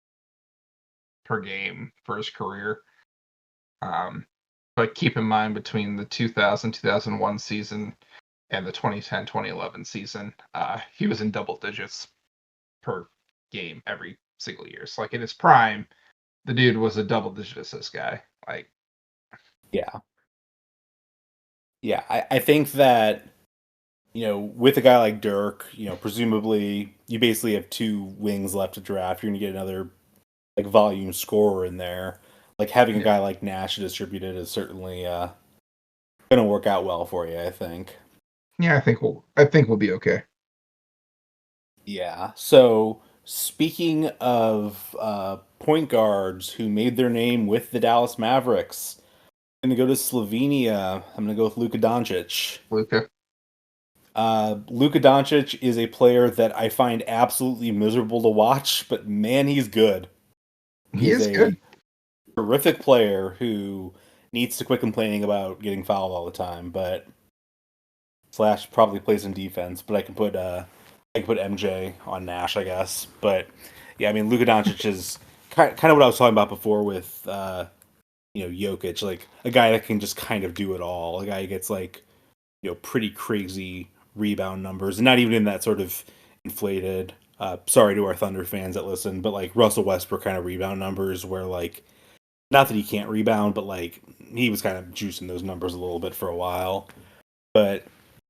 per game for his career. Um, but keep in mind between the 2000-2001 season and the 2010-2011 season, he was in double digits per game every single year. So like in his prime, the dude was a double digit assist guy. Like, Yeah. Yeah. I think that, with a guy like Dirk, presumably you basically have two wings left to draft. You're going to get another like volume scorer in there. Like having a yeah, guy like Nash distributed is certainly going to work out well for you, I think. yeah, I think we'll be okay. Yeah. So speaking of point guards who made their name with the Dallas Mavericks, I'm going to go to Slovenia. I'm going to go with Luka Doncic. Luca. Luka Doncic is a player that I find absolutely miserable to watch, but man, he's good. He He's is good. a terrific player who needs to quit complaining about getting fouled all the time, but slash probably plays in defense. But I can put MJ on Nash, I guess. But yeah, I mean, Luka Doncic is kind of what I was talking about before with Jokic, like a guy that can just kind of do it all. A guy who gets like pretty crazy rebound numbers, and not even in that sort of inflated. Sorry to our Thunder fans that listen, but like Russell Westbrook kind of rebound numbers, where like not that he can't rebound, but like he was kind of juicing those numbers a little bit for a while. But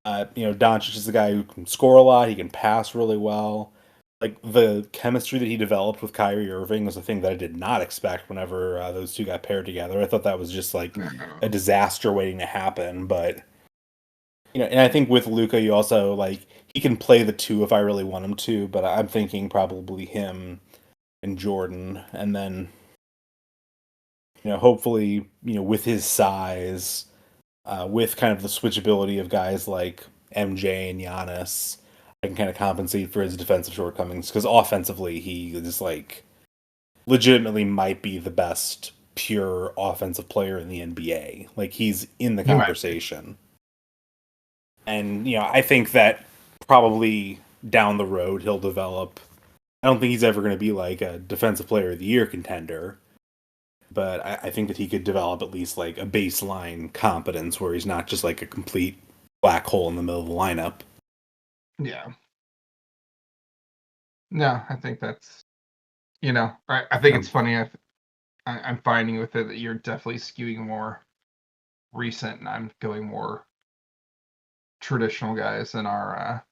Doncic is the guy who can score a lot. He can pass really well. Like the chemistry that he developed with Kyrie Irving was a thing that I did not expect whenever those two got paired together. I thought that was just like a disaster waiting to happen. But and I think with Luca, you also like he can play the two if I really want him to. But I'm thinking probably him and Jordan, and then hopefully with his size, with kind of the switchability of guys like MJ and Giannis, I can kind of compensate for his defensive shortcomings because offensively he is like legitimately might be the best pure offensive player in the NBA. Like he's in the He might. conversation. And I think that probably down the road he'll develop. I don't think he's ever going to be like a defensive player of the year contender, but I think that he could develop at least like a baseline competence where he's not just like a complete black hole in the middle of the lineup. Yeah. No, I think that's I think it's funny. I'm finding with it that you're definitely skewing more recent, and I'm going more traditional guys in our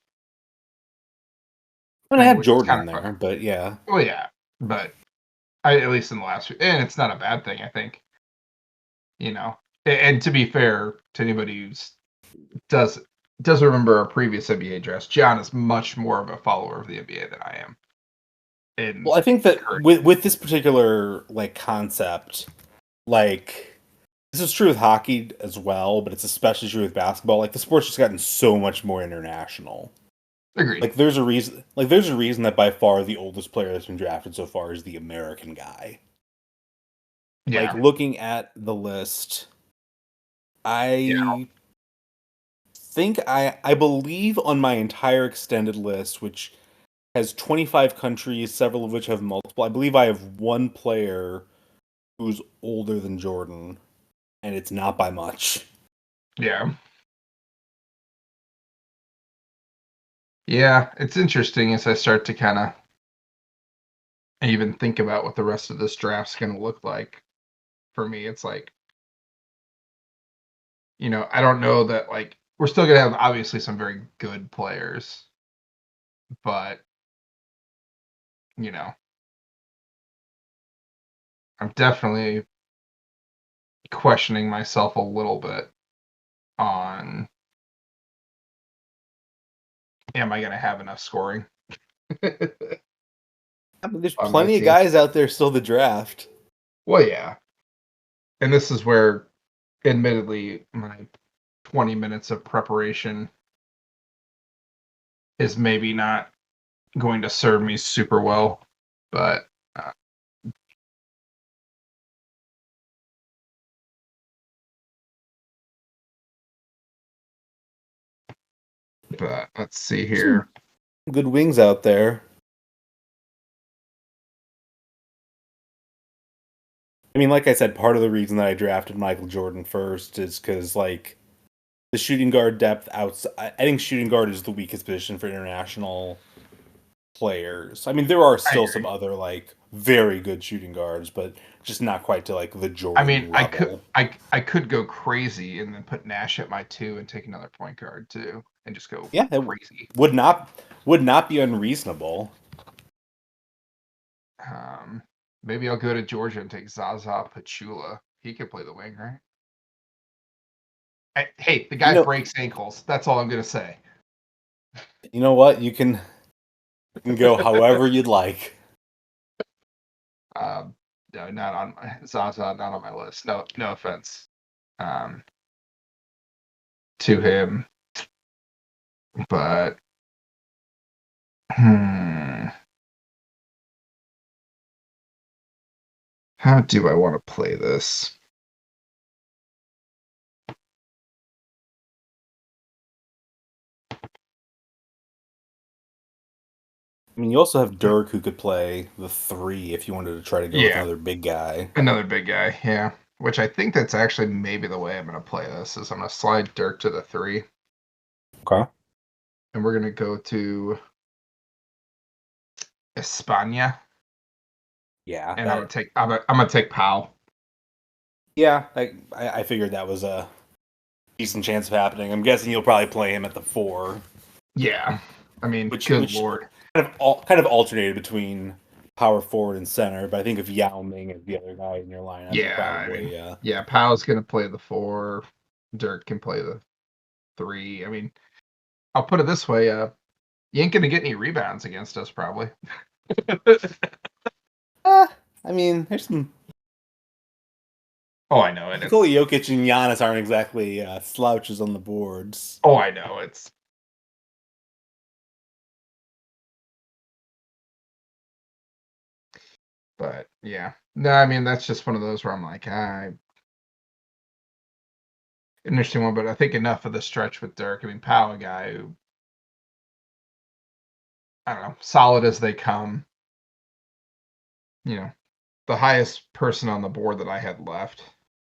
I thing, have which is Jordan kind in of funny. there, but yeah. Well, yeah, but I at least in the last few, and it's not a bad thing. I think and to be fair to anybody who's does remember our previous NBA drafts, John is much more of a follower of the NBA than I am. in Well, I think that current. with this particular like concept, like this is true with hockey as well, but it's especially true with basketball. Like the sport's just gotten so much more international. Agreed. Like there's a reason. Like there's a reason that by far the oldest player that's been drafted so far is the American guy. Like Yeah. looking at the list, Yeah. I think I believe on my entire extended list, which has 25 countries, several of which have multiple. I believe I have one player who's older than Jordan, and it's not by much. Yeah. Yeah. It's interesting as I start to kind of even think about what the rest of this draft's going to look like. For me, it's like, I don't know that like we're still going to have obviously some very good players, but you know, I'm definitely questioning myself a little bit on am I going to have enough scoring I mean, there's on my plenty of team? guys out there still to draft. Well, yeah. And this is where, admittedly, my 20 minutes of preparation is maybe not going to serve me super well, but let's see here. Some good wings out there. I mean, like I said, part of the reason that I drafted Michael Jordan first is because, like, the shooting guard depth outside. I think shooting guard is the weakest position for international players. I mean, there are I still some agree. other, like, very good shooting guards, but just not quite to, like, the I mean, Jordan I could level. I could go crazy and then put Nash at my 2 and take another point guard too and just go Yeah, it crazy. would not be unreasonable. Um, Maybe I'll go to Georgia and take Zaza Pachulia. He could play the wing, right? Hey, the You guy know, breaks ankles. That's all I'm gonna say. you know what? You can go however you'd like. Um, no, not on my Zaza, not on my list. No, no offense, um, to him, but how do I want to play this? I mean, you also have Dirk who could play the 3 if you wanted to try to go with Yeah, another big guy. another big guy. Yeah, which I think that's actually maybe the way I'm gonna play this is I'm gonna slide Dirk to the 3, Okay. and we're gonna go to España, Yeah, and I'm gonna take Powell. yeah. I figured that was a decent chance of happening. I'm guessing you'll probably play him at the 4, Yeah, I mean, which good lord. kind of alternated between power forward and center. But I think if Yao Ming is the other guy in your lineup, you Yeah, I mean, probably yeah, Powell's gonna play the 4. Dirk can play the 3. I mean, I'll put it this way: you ain't gonna get any rebounds against us, probably. I mean, there's some Oh, I know it. Nikola Jokic and Giannis aren't exactly slouches on the boards. Oh, I know it's. But yeah, no, I mean that's just one of those where I'm like, interesting one. But I think enough of the stretch with Dirk. I mean, Powell, a guy who I don't know, solid as they come. You know, the highest person on the board that I had left,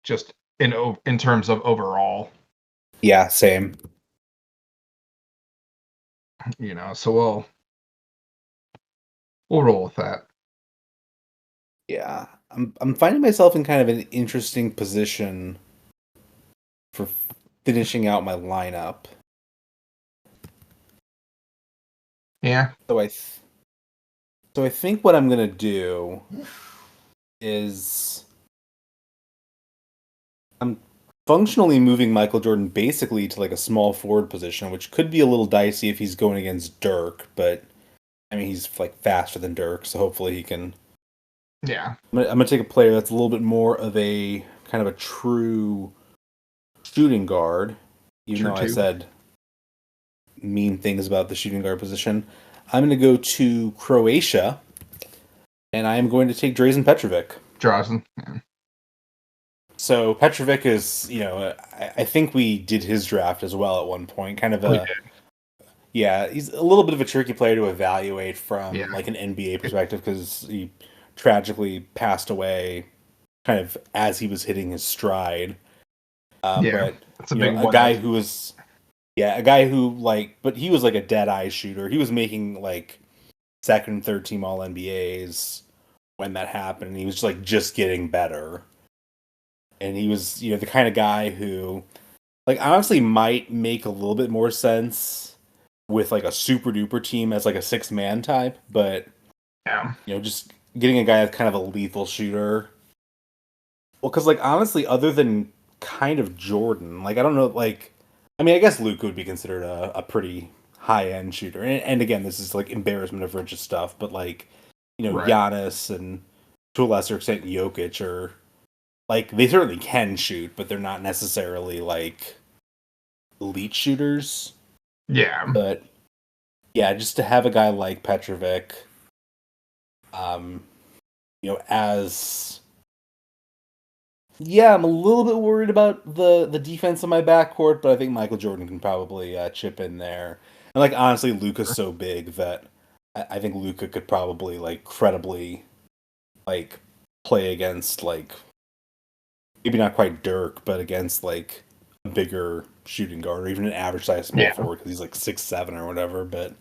just in terms of overall. Yeah, same. So we'll roll with that. Yeah, I'm finding myself in kind of an interesting position for finishing out my lineup. Yeah. So I think what I'm gonna do is I'm functionally moving Michael Jordan basically to like a small forward position, which could be a little dicey if he's going against Dirk, but I mean, he's like faster than Dirk, so hopefully he can. Yeah. I'm gonna take a player that's a little bit more of a kind of a true shooting guard, even True though I too. said mean things about the shooting guard position. I'm going to go to Croatia, and I am going to take Drazen Petrovic. Drazen. Yeah. So Petrovic is, I think we did his draft as well at one point. Kind of We a, yeah, he's a little bit of a tricky player to evaluate from Yeah. like an NBA perspective because he tragically passed away kind of as he was hitting his stride. Yeah. But That's a big a one. guy who was, yeah, a guy who like, but he was like a dead eye shooter. He was making like second and third team All NBAs when that happened. And he was just getting better. And he was, the kind of guy who, like, honestly might make a little bit more sense with like a super duper team as like a 6-man type, but Yeah. just getting a guy that's kind of a lethal shooter. Well, because like honestly, other than kind of Jordan, like I don't know, like I mean, I guess Luke would be considered a pretty high end shooter, and again, this is like embarrassment of riches stuff, but like Right. Giannis and to a lesser extent Jokic are like they certainly can shoot, but they're not necessarily like elite shooters. Yeah. But yeah, just to have a guy like Petrovic, um, as yeah, I'm a little bit worried about the defense in my backcourt, but I think Michael Jordan can probably chip in there. And like honestly, Luka's so big that I think Luka could probably like credibly like play against like maybe not quite Dirk, but against like a bigger shooting guard or even an average size small forward because he's like 6'7" or whatever. But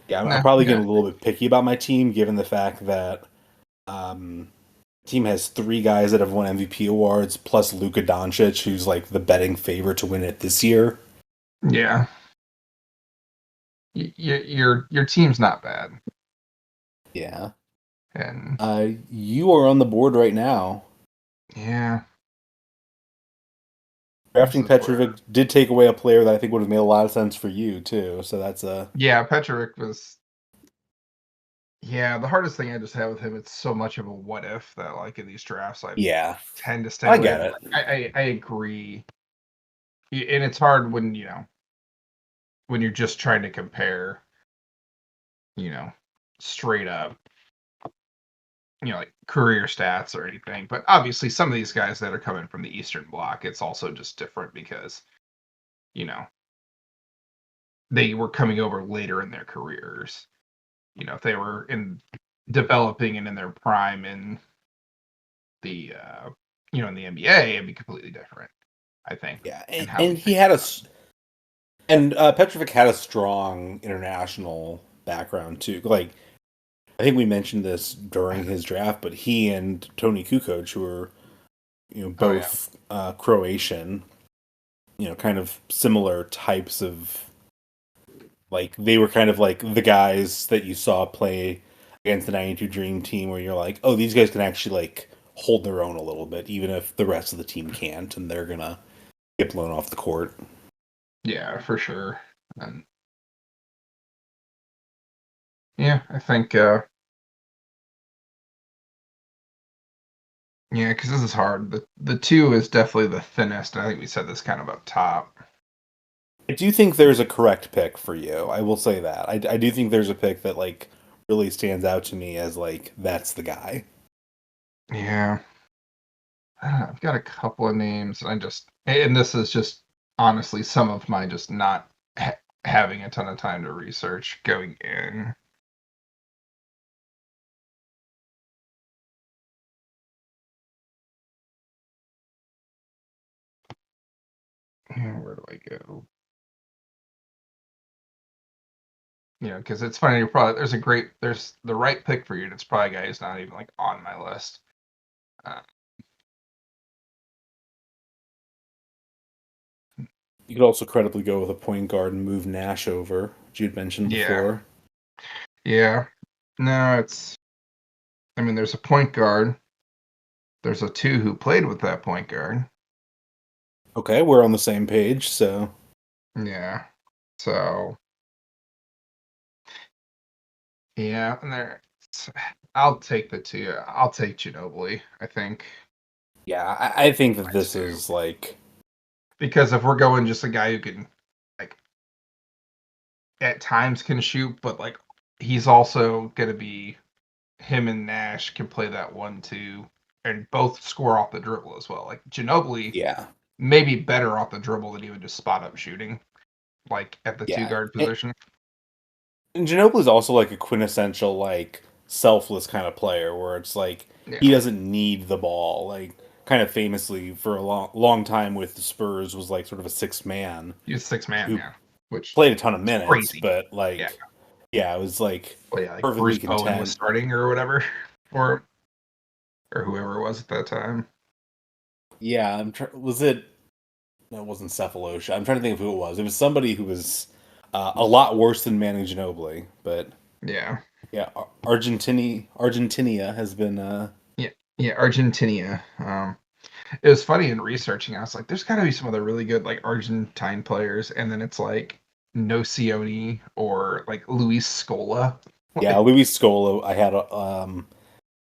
yeah, I'm probably getting a little bit picky about my team given the fact that team has 3 guys that have won MVP awards, plus Luka Doncic, who's like the betting favorite to win it this year. Yeah. Your team's not bad. Yeah. And you are on the board right now. yeah. Drafting Petrovic did take away a player that I think would have made a lot of sense for you too. So that's a Petrovic was. Yeah, the hardest thing I just have with him, it's so much of a what if that like in these drafts I tend to stay I away. get it. I agree. And it's hard when when you're just trying to compare, straight up, like career stats or anything. But obviously some of these guys that are coming from the Eastern Bloc, it's also just different because, they were coming over later in their careers. If they were in developing and in their prime in the in the NBA, it'd be completely different, I think. Yeah, And he had Petrovic had a strong international background too. Like I think we mentioned this during his draft, but he and Tony Kukoc, who are both Croatian, kind of similar types of like they were kind of like the guys that you saw play against the 92 Dream Team where you're like, oh, these guys can actually like hold their own a little bit, even if the rest of the team can't, and they're gonna get blown off the court. Yeah, for sure. And I think because this is hard. The 2 is definitely the thinnest, and I think we said this kind of up top. I do think there's a correct pick for you. I will say that. I do think there's a pick that like really stands out to me as like that's the guy. Yeah. I've got a couple of names. And this is just honestly some of my just not having a ton of time to research going in. Where do I go? Because it's funny. There's the right pick for you, and it's probably a guy who's not even like on my list. You could also credibly go with a point guard and move Nash over, which you'd mentioned before. Yeah. No, there's a point guard. There's a 2 who played with that point guard. Okay, we're on the same page, so. Yeah. So Yeah, and I'll take the two. I'll take Ginobili, I think. Yeah, I think that this Too. is like Because if we're going just a guy who can, like, at times can shoot, but like he's also gonna be him and Nash can play that 1-2 and both score off the dribble as well. Like Ginobili yeah, may be better off the dribble than even just spot up shooting, like at the two yeah. guard position. And Ginobili is also like a quintessential like selfless kind of player where it's like Yeah, he doesn't need the ball. Like kind of famously for a long time with the Spurs was like sort of a six man he's 6 man, who yeah, which played a ton of is minutes, crazy. but Yeah, like yeah, it was like well, yeah, like perfectly Bruce Bowen was content. starting or whatever for or whoever it was at that time. Yeah, was it? No, it wasn't Cephalosha. I'm trying to think of who it was. It was somebody who was a lot worse than Manu Ginobili, but Yeah, yeah, Argentina has been. yeah, yeah. Argentina. It was funny in researching. I was like, "There's got to be some other really good like Argentine players," and then it's like Nocioni or like Luis Scola. Yeah, Luis Scolo. I had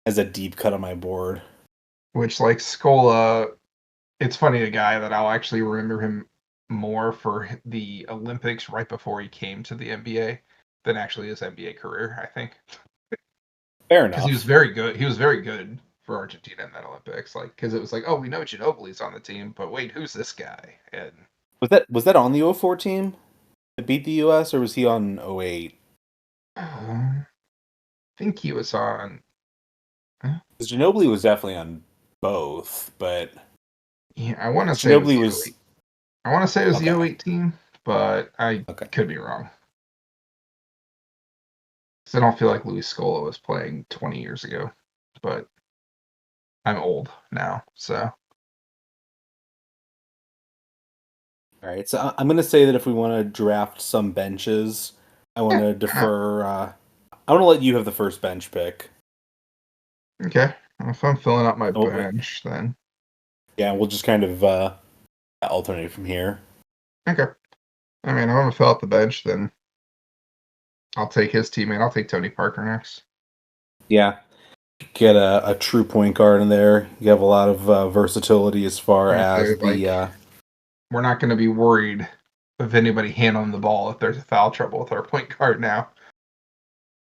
as a deep cut on my board. Which like Scola, it's funny, a guy that I'll actually remember him more for the Olympics right before he came to the NBA than actually his NBA career, I think. Fair Because he was enough. very good. He was very good for Argentina in that Olympics. Like, because it was like, oh, we know Ginobili's on the team, but wait, who's this guy? And Was that on the 04 team that beat the US, or was he on 08? I think he was on. Because Ginobili was definitely on both, but Yeah, I want to say it was Ginobili the was 08. I want to say it was the okay. 08 team, but I Okay. could be wrong. Because I don't feel like Luis Scola was playing 20 years ago, but I'm old now, so All right, so I'm going to say that if we want to draft some benches, I want yeah. to defer. I want to let you have the first bench pick. Okay. Well, if I'm filling up my Oh, bench, then yeah, we'll just kind of alternate from here. okay. I mean, I want to fill out the bench, then I'll take his teammate. I'll take Tony Parker next. Yeah, get a true point guard in there. You have a lot of versatility as far And so, as the. like, we're not going to be worried of anybody handling the ball if there's a foul trouble with our point guard now.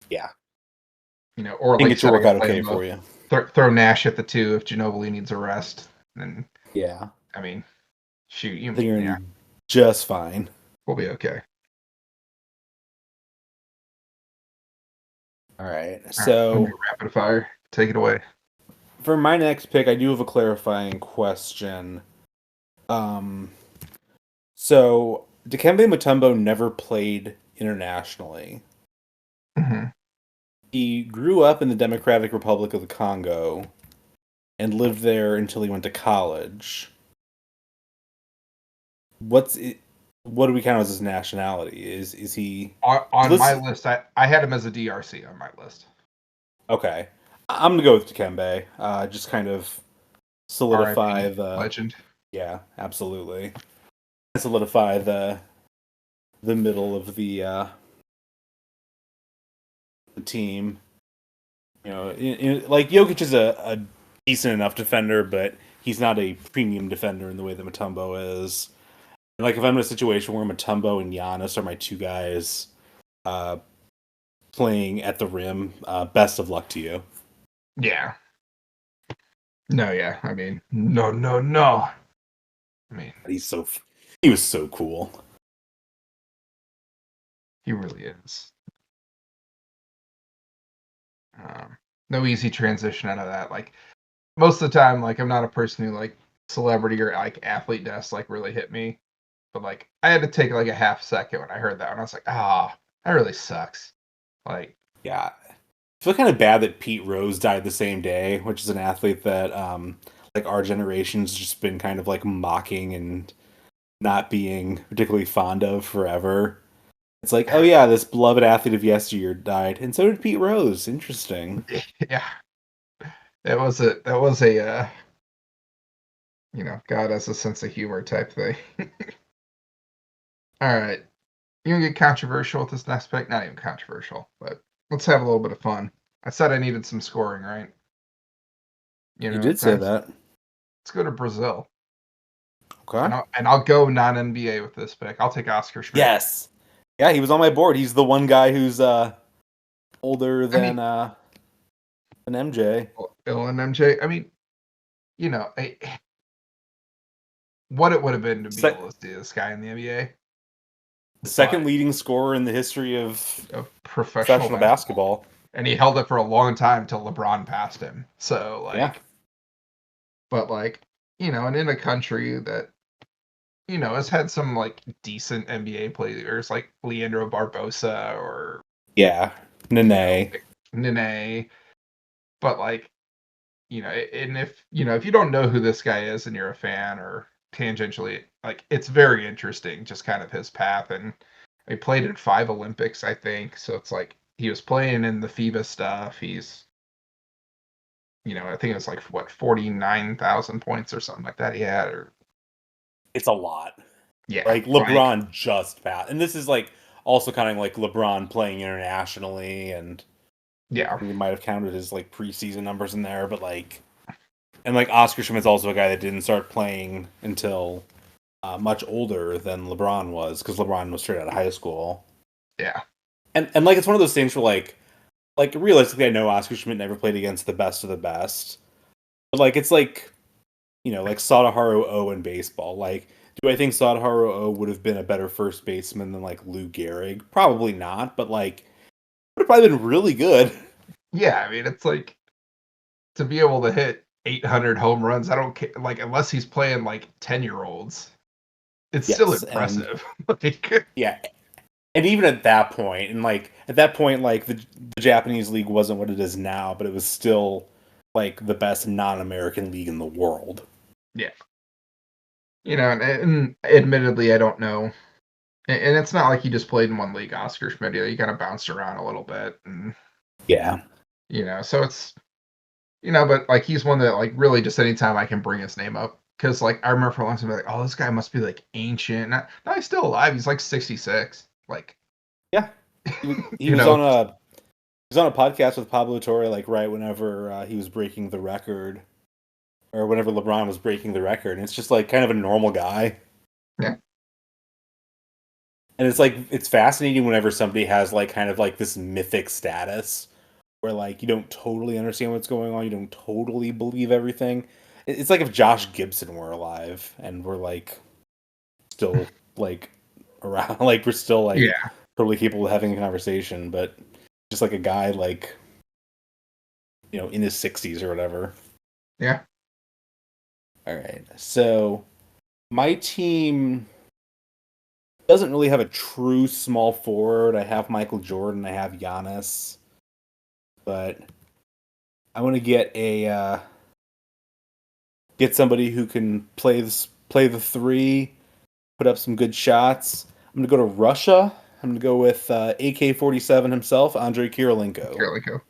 Yeah, Or I think like it should setting work a out play okay on for you. throw Nash at the 2 if Ginobili needs a rest. Then, Yeah, I mean, shoot, I think you're yeah, gonna be just fine. we'll be okay. All right, All right, let me so rapid fire. Take it away. for my next pick, I do have a clarifying question. Um, so Dikembe Mutombo never played internationally. Mm-hmm. He grew up in the Democratic Republic of the Congo and lived there until he went to college. What's it, what do we count as his nationality? Is he On my let's list, I had him as a DRC on my list. okay. I'm gonna go with Dikembe. Just kind of solidify R.I.P. the Legend. yeah, absolutely. Solidify the middle of the team. Like Jokic is a decent enough defender, but he's not a premium defender in the way that Mutombo is. Like if I'm in a situation where Mutombo and Giannis are my two guys uh, playing at the rim, best of luck to you. Yeah. No, yeah. I mean, no, no, no. I mean, He was so cool. he really is. No easy transition out of that. Like most of the time, like I'm not a person who like celebrity or like athlete deaths like really hit me, but like I had to take like a half second when I heard that, and I was like, that really sucks. Like, Yeah, I feel kind of bad that Pete Rose died the same day, which is an athlete that like our generation's just been kind of like mocking and not being particularly fond of forever. It's like, oh yeah, this beloved athlete of yesteryear died, and so did Pete Rose. Interesting. yeah, that was a God has a sense of humor type thing. All right, you gonna get controversial with this next pick? Not even controversial, but let's have a little bit of fun. I said I needed some scoring, right? You did say that. Let's go to Brazil. Okay. And I'll go non-NBA with this pick. I'll take Oscar Schmidt. Yes. Yeah, he was on my board. He's the one guy who's older than MJ. Bill and MJ. I mean, what it would have been to be able to see this guy in the NBA. Second leading scorer in the history of professional basketball. And he held it for a long time until LeBron passed him. So, yeah. But, and in a country that, has had some, decent NBA players, like Leandro Barbosa or... Yeah, Nene. But, and if you don't know who this guy is and you're a fan or tangentially, it's very interesting, just kind of his path. And he played in 5 Olympics, I think. So it's he was playing in the FIBA stuff. He's, I think it was 49,000 points or something like that he had. Or it's a lot. Yeah. LeBron just passed. And this is also kind of like LeBron playing internationally, and yeah, he might have counted his preseason numbers in there, but and Oscar Schmidt's also a guy that didn't start playing until much older than LeBron was, because LeBron was straight out of high school. Yeah. And it's one of those things where realistically, I know Oscar Schmidt never played against the best of the best, but it's Sadaharu O in baseball. Do I think Sadaharu O would have been a better first baseman than Lou Gehrig? Probably not, but would have probably been really good. Yeah, I mean, it's to be able to hit 800 home runs, I don't care, unless he's playing 10-year-olds, it's still impressive. Yeah. And even at that point, the Japanese league wasn't what it is now, but it was still the best non-American league in the world. Yeah. And admittedly, I don't know. And it's not like he just played in one league, Oscar Schmidt. He kind of bounced around a little bit. And, yeah. So it's, but he's one that really just anytime I can bring his name up. Because I remember for a long time, oh, this guy must be ancient. Now he's still alive. He's 66. Yeah. He was on a podcast with Pablo Torre, right whenever he was breaking the record. Or whenever LeBron was breaking the record. And it's just kind of a normal guy. Yeah. And it's fascinating whenever somebody has this mythic status where you don't totally understand what's going on, you don't totally believe everything. It's like if Josh Gibson were alive and we're still around, we're still totally capable of having a conversation, but just a guy in his 60s or whatever. Yeah. All right. So my team doesn't really have a true small forward. I have Michael Jordan. I have Giannis. But I want to get somebody who can play the 3, put up some good shots. I'm going to go to Russia. I'm going to go with AK-47 himself, Andrei Kirilenko.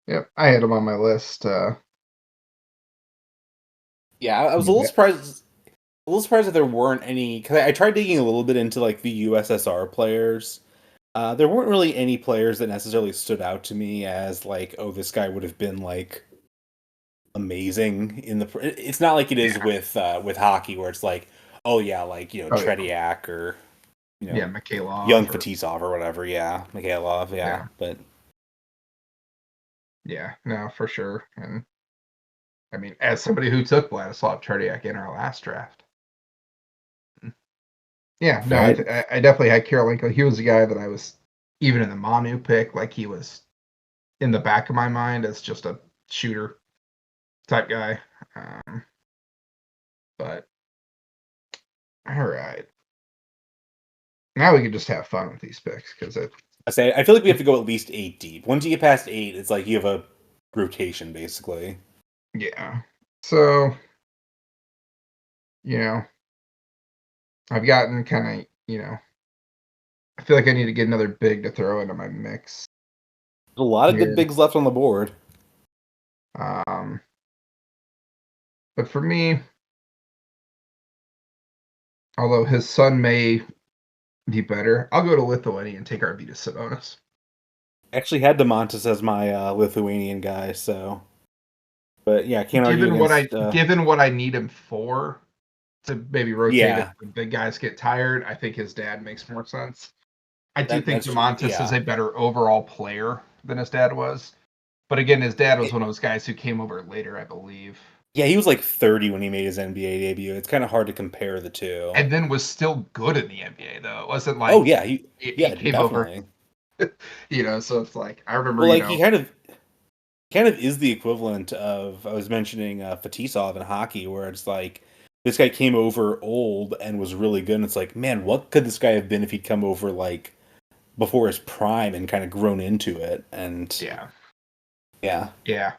Yep, I had him on my list. Yeah, I was a little surprised. A little surprised that there weren't any, because I tried digging a little bit into the USSR players. There weren't really any players that necessarily stood out to me as oh, this guy would have been amazing in the. It's not like it is with hockey where it's oh yeah, Tretiak or Mikhailov, young Fetisov or whatever. Yeah, Mikhailov. Yeah, but yeah, no, for sure. And I mean, as somebody who took Vladislav Tretiak in our last draft. Yeah, no, right. I definitely had Kirilenko. He was a guy that I was, even in the Manu pick, he was in the back of my mind as just a shooter type guy. But, all right. Now we can just have fun with these picks, because I feel like we have to go at least 8 deep. Once you get past 8, it's you have a rotation, basically. Yeah. So, I've gotten kind of, I feel like I need to get another big to throw into my mix. A lot of good bigs left on the board. But for me, although his son may be better, I'll go to Lithuania and take Arvydas Sabonis. Actually had DeMontis as my Lithuanian guy, so. But yeah, can't argue Given what I against. given what I need him for, to maybe rotate if Yeah, the big guys get tired, I think his dad makes more sense. I do think that's DeMontis is yeah. a better overall player than his dad was. But again, his dad was one of those guys who came over later, I believe. Yeah, he was like 30 when he made his NBA debut. It's kind of hard to compare the two. And then was still good in the NBA, though. It wasn't Oh like yeah, he yeah, came over, definitely. so it's like, I remember, Well, like he kind of is the equivalent of I was mentioning Fetisov in hockey, where it's like this guy came over old and was really good. And it's like, man, what could this guy have been if he'd come over like before his prime and kind of grown into it? And yeah. yeah, Yeah.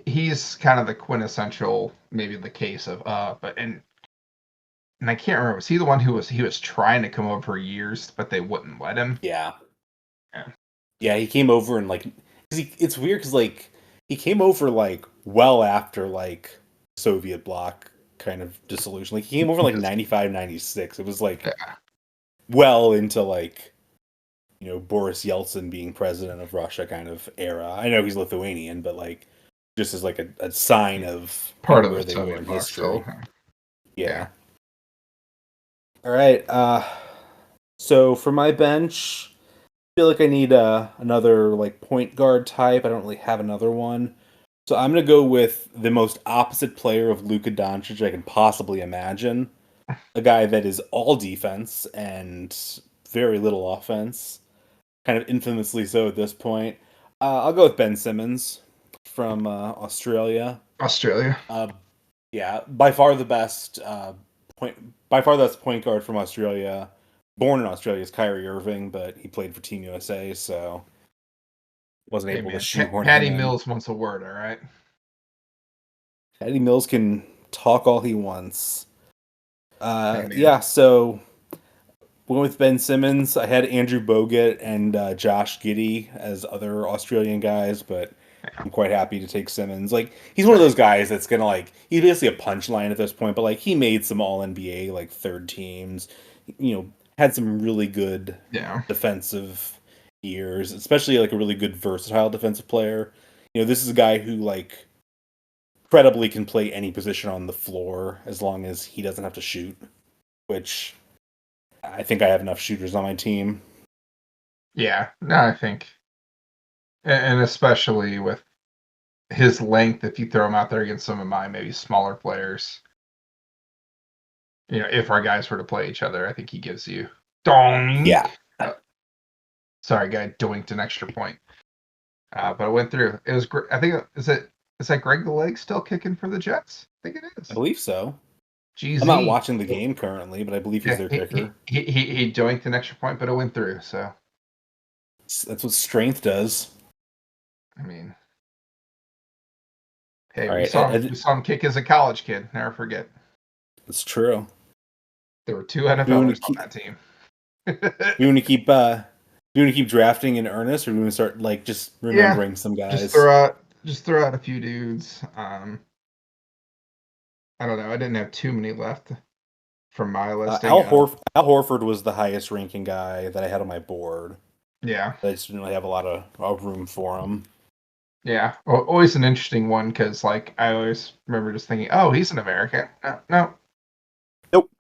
He's kind of the quintessential, maybe the case of, and I can't remember, was he the one he was trying to come over for years, but they wouldn't let him? yeah, Yeah. yeah. He came over and like, it's weird because like he came over like well after like Soviet bloc kind of dissolution. Like he came over like 95, 96. It was like Yeah. well into like Boris Yeltsin being president of Russia kind of era. I know he's Lithuanian, but like just as like a sign of kind Part of of where the they were Soviet in bloc history. still. Yeah. Yeah. All right. So for my bench, I feel like I need another like point guard type. I don't really have another one. So I'm gonna go with the most opposite player of Luka Doncic I can possibly imagine. A guy that is all defense and very little offense. Kind of infamously so at this point. I'll go with Ben Simmons from Australia. Australia. Uh, yeah, by far the best point. By far, the best point guard from Australia. Born in Australia is Kyrie Irving, but he played for Team USA, so wasn't Hey able to man, shoehorn him Patty in. Mills wants a word, all right? Eddie Mills can talk all he wants. Hey man. Yeah, so went with Ben Simmons. I had Andrew Bogut and Josh Giddey as other Australian guys, but I'm quite happy to take Simmons. Like he's one of those guys that's gonna like he's basically a punchline at this point, but like he made some All NBA like third teams. Had some really good Yeah. defensive years, especially like a really good versatile defensive player. This is a guy who like credibly can play any position on the floor as long as he doesn't have to shoot, which I think I have enough shooters on my team. Yeah. No, I think, and especially with his length, if you throw him out there against some of my maybe smaller players, if our guys were to play each other, I think he gives you doink. Yeah. Sorry, guy doinked an extra point. But I went through. It was great. I think is that Greg the Leg still kicking for the Jets? I think it is. I believe so. GZ. I'm not watching the game currently, but I believe he's Yeah, their kicker. he doinked an extra point, but it went through. So That's what strength does. I mean, hey, All we right, saw him kick as a college kid. Never forget. that's true. There were two Do we want NFLers to on keep? that team. Do we want to keep? Do we want to keep drafting in earnest, or do we want to start like just Yeah, remembering some just guys? throw out a few dudes. I don't know. I didn't have too many left from my listing. Al Horford was the highest ranking guy that I had on my board. Yeah, I just didn't really have a lot of room for him. yeah. Always an interesting one because, like, I always remember just thinking, "Oh, he's an American." No, Nope.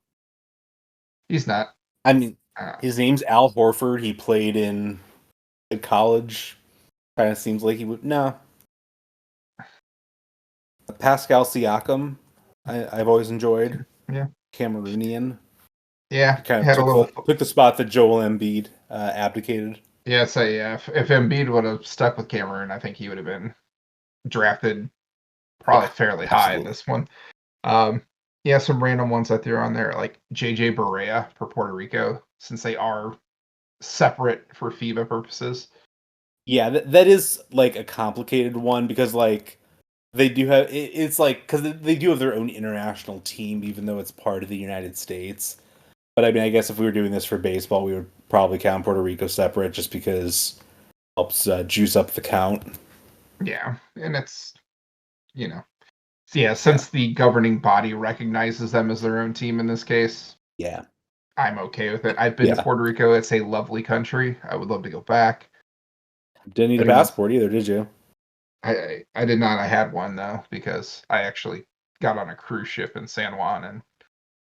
he's not. I mean, Uh, his name's Al Horford. He played in college. Kind of seems like he would. No. Pascal Siakam, I've always enjoyed. Yeah. Cameroonian. Yeah, Kind of had a little. took the spot that Joel Embiid abdicated. Yeah, so yeah, if Embiid would have stuck with Cameroon, I think he would have been drafted probably fairly high in Absolutely. this one. Yeah, some random ones I threw on there, like JJ Barea for Puerto Rico, since they are separate for FIBA purposes. Yeah, that is like a complicated one because like they do have it's like because they do have their own international team, even though it's part of the United States. But I mean, I guess if we were doing this for baseball, we would probably count Puerto Rico separate, just because it helps juice up the count. Yeah, and it's yeah, since the governing body recognizes them as their own team in this case, Yeah, I'm okay with it. I've been to Puerto Rico. It's a lovely country. I would love to go back. Didn't need a Anyone else? passport either, did you? I did not. I had one though because I actually got on a cruise ship in San Juan and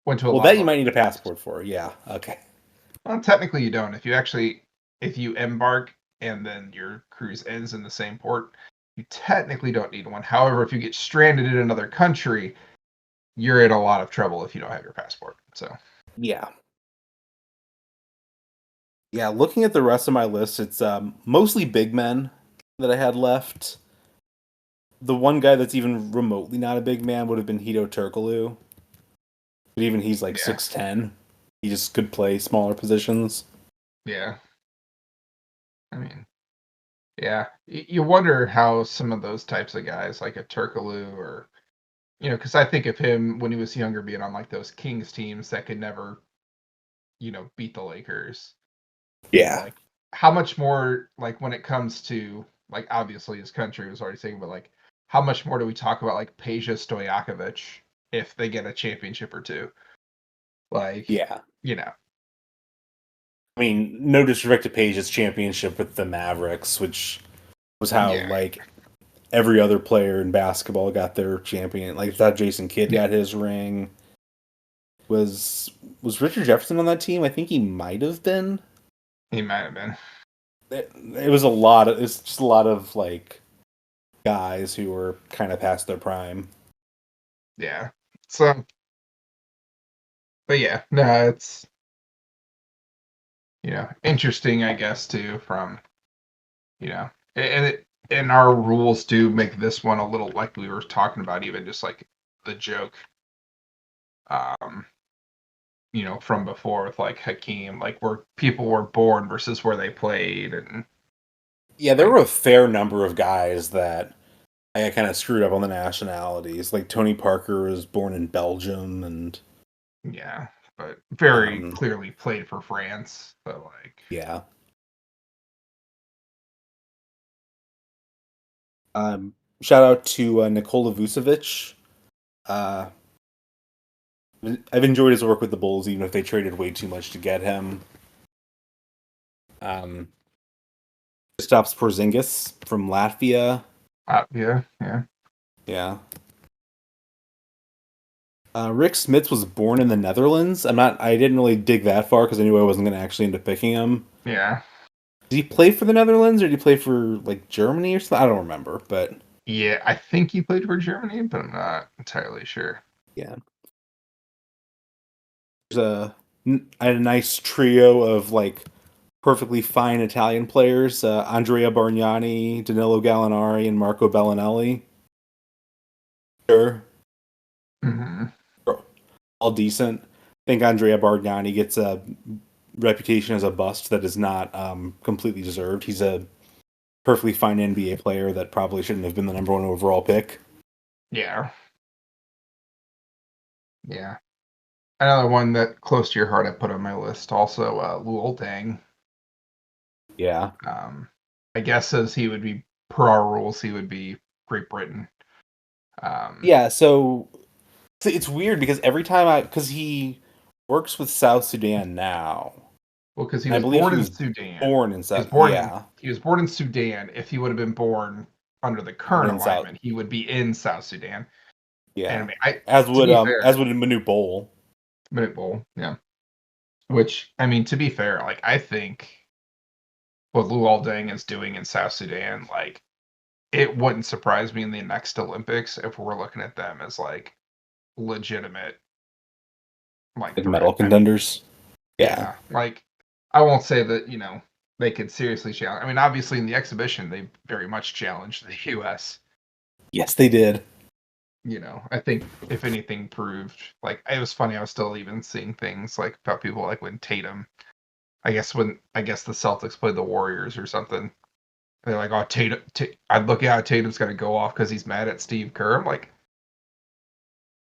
went to a Well, lot that of you other might need a places. passport for. Yeah. Okay. Well, technically you don't. If you embark and then your cruise ends in the same port, you technically don't need one. However, if you get stranded in another country, you're in a lot of trouble if you don't have your passport. So Yeah. Yeah. Looking at the rest of my list, it's mostly big men that I had left. The one guy that's even remotely not a big man would have been Hito Turkoglu, but even he's like yeah, 6'10". He just could play smaller positions. yeah. I mean, yeah. You wonder how some of those types of guys, like a Turkaloo or because I think of him when he was younger being on like those Kings teams that could never, beat the Lakers. Yeah. Like, how much more, like, when it comes to, like, obviously his country was already saying, but like, how much more do we talk about like Peja Stojakovic if they get a championship or two? Like, Yeah. you know, I mean, no disrespect to Page's championship with the Mavericks, which was how yeah, like every other player in basketball got their champion. Like, I thought Jason Kidd yeah, got his ring. Was Richard Jefferson on that team? I think he might have been. he might have been. It was a lot of. It's just a lot of like guys who were kind of past their prime. Yeah. So, but yeah, no, it's interesting, I guess, too, from and our rules do make this one a little like we were talking about, even just like the joke, um, from before with like Hakeem, like where people were born versus where they played, and Yeah, there like were a fair number of guys that I kind of screwed up on the nationalities. Like Tony Parker was born in Belgium, and yeah, but very um, clearly played for France. But like, yeah. Shout out to Nikola Vucevic. Uh, I've enjoyed his work with the Bulls, even if they traded way too much to get him. Um, Kristaps Porzingis from Latvia. yeah, yeah, Yeah. Rick Smits was born in the Netherlands. I didn't really dig that far because I knew I wasn't going to actually end up picking him. yeah, Did he play for the Netherlands or did he play for like Germany or something? I don't remember, but yeah. I think he played for Germany, but I'm not entirely sure. yeah. I had a nice trio of like perfectly fine Italian players: Andrea Bargnani, Danilo Gallinari, and Marco Bellinelli. Sure, Hmm. all decent. I think Andrea Bargnani gets a reputation as a bust that is not completely deserved. He's a perfectly fine NBA player that probably shouldn't have been the number one overall pick. Yeah, yeah. Another one that close to your heart I put on my list also, Luol Deng. Yeah. Um, I guess as he would be per our rules, he would be Great Britain. Um, Yeah, so it's weird because because he works with South Sudan now. well, because he And I was believe born he in was Sudan. born in He was South. born in Yeah, he was born in Sudan. If he would have been born under the born current in South. alignment, he would be in South Sudan. And I Yeah, mean, to be fair, as would Manu Bowl. Minute Bowl, yeah. Which I mean, to be fair, like I think what Luol Deng is doing in South Sudan, like it wouldn't surprise me in the next Olympics if we're looking at them as like legitimate like Like threat. medal contenders. Yeah. Yeah, like I won't say that, they could seriously challenge. I mean, obviously in the exhibition they very much challenged the US. Yes, they did. I think if anything proved like it was funny, I was still even seeing things like about people like when Tatum, I guess the Celtics played the Warriors or something. They're like, oh, Tatum, I'd look at Tatum's gonna go off because he's mad at Steve Kerr. I'm like,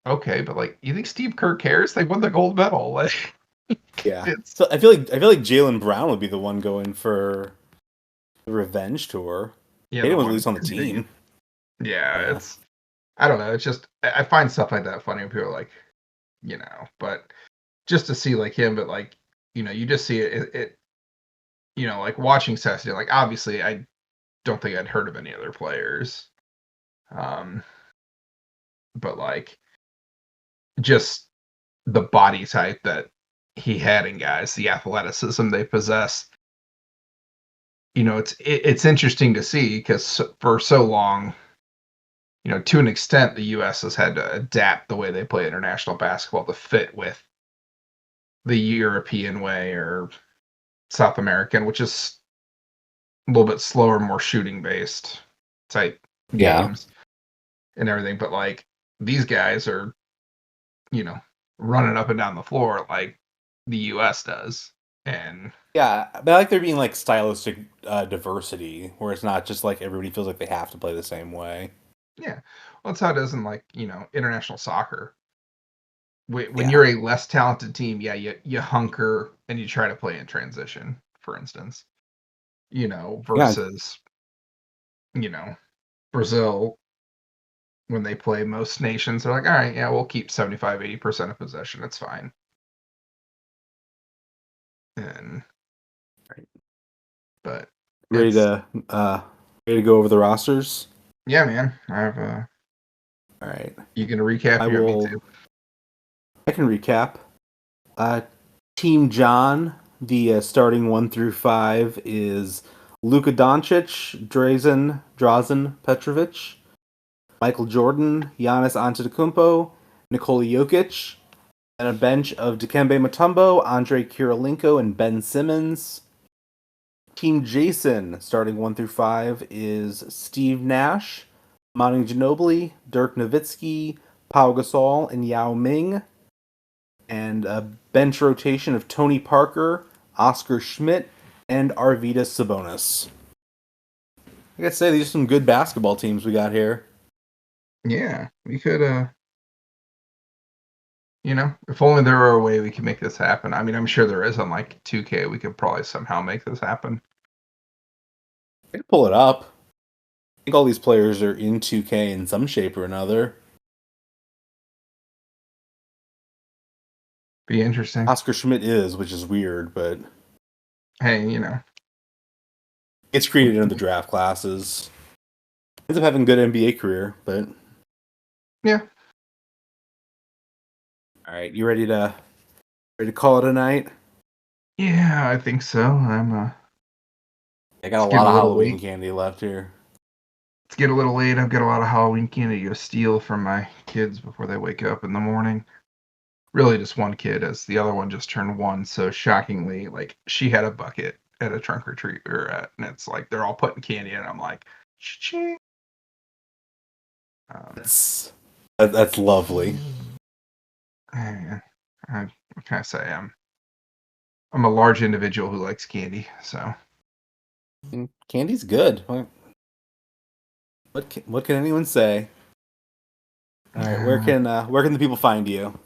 okay, but like, you think Steve Kerr cares? They won the gold medal. Like, Yeah. it's So I feel like Jalen Brown would be the one going for the revenge tour. yeah, the Tatum was at one least on the because he didn't get. team. Yeah, Yeah. it's I don't know. It's just I find stuff like that funny when people are like, but just to see like him, but like, you just see it, like watching Saturday, like obviously don't think I'd heard of any other players. But like, just the body type that he had in guys, the athleticism they possess. It's interesting to see because for so long, to an extent, the U.S. has had to adapt the way they play international basketball to fit with the European way or South American, which is a little bit slower, more shooting based type games and everything. But like these guys are, running up and down the floor like the U.S. does. And yeah, but I like there being like stylistic diversity where it's not just like everybody feels like they have to play the same way. yeah, well, that's how it is in like, international soccer. When Yeah. you're a less talented team, yeah, you hunker and you try to play in transition, for instance, versus, Brazil, when they play most nations, they're like, all right, yeah, we'll keep 75-80% of possession. It's fine. And, Right. but Ready to go over the rosters? yeah, man, I have All right. you gonna recap? I You want me will. to? I can recap. Team John, the starting 1 through 5 is Luka Doncic, Drazen Petrovic, Michael Jordan, Giannis Antetokounmpo, Nikola Jokic, and a bench of Dikembe Mutombo, Andre Kirilenko, and Ben Simmons. Team Jason, starting 1 through 5, is Steve Nash, Manu Ginobili, Dirk Nowitzki, Pau Gasol, and Yao Ming. And a bench rotation of Tony Parker, Oscar Schmidt, and Arvydas Sabonis. I gotta say, these are some good basketball teams we got here. Yeah, we could. If only there were a way we could make this happen. I mean, I'm sure there is on like 2K. We could probably somehow make this happen. I could pull it up. I think all these players are in 2K in some shape or another. Be interesting. Oscar Schmidt is, which is weird, but Hey, it's created in the draft classes. Ends up having a good NBA career, but yeah. All right, you ready to call it a night? Yeah, I think so. I got a It's getting lot a of little Halloween late. candy left here. It's getting a little late. I've got a lot of Halloween candy to steal from my kids before they wake up in the morning. Really, just one kid, as the other one just turned 1. So shockingly, like she had a bucket at a trunk or treat, and it's like they're all putting candy in. And I'm like, cha-ching. That's lovely. What can I say? I'm a large individual who likes candy, so And candy's good. What can anyone say? All right, where can the people find you?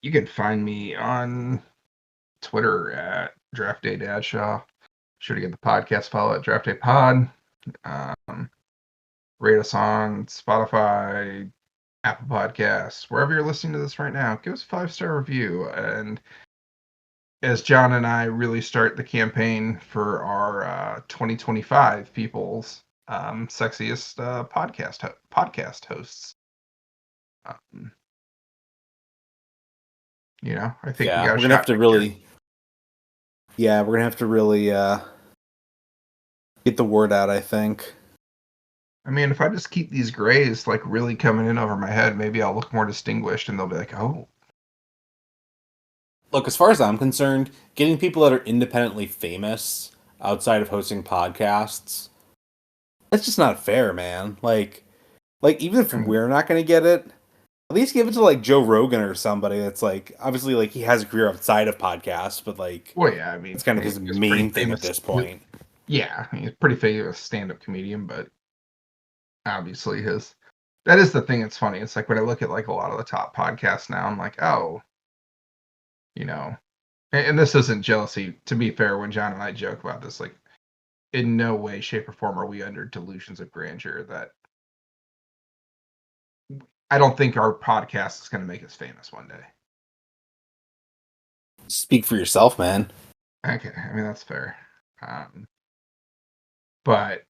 you can find me on Twitter at Draft Day Dadshaw. Sure to get the podcast follow at Draft Day Pod. Rate us on Spotify, Apple Podcasts, wherever you're listening to this right now. Give us a 5-star review. And as John and I really start the campaign for our 2025 People's Sexiest podcast hosts, I think we got we're gonna have to really. Yeah, we're gonna have to really get the word out. I think. I mean, if I just keep these grays like really coming in over my head, maybe I'll look more distinguished, and they'll be like, "Oh." Look, as far as I'm concerned, getting people that are independently famous outside of hosting podcasts, that's just not fair, man. Like even if we're not gonna get it, at least give it to like Joe Rogan or somebody that's like obviously like he has a career outside of podcasts, but like Well, yeah, I mean, it's kind of his he's main thing at this point. Yeah, I mean, he's pretty famous stand-up comedian, but obviously that is the thing that's funny. It's like when I look at like a lot of the top podcasts now, I'm like, oh, and this isn't jealousy. To be fair, when John and I joke about this, like in no way, shape, or form are we under delusions of grandeur that I don't think our podcast is going to make us famous one day. Speak for yourself, man. Okay, I mean that's fair. But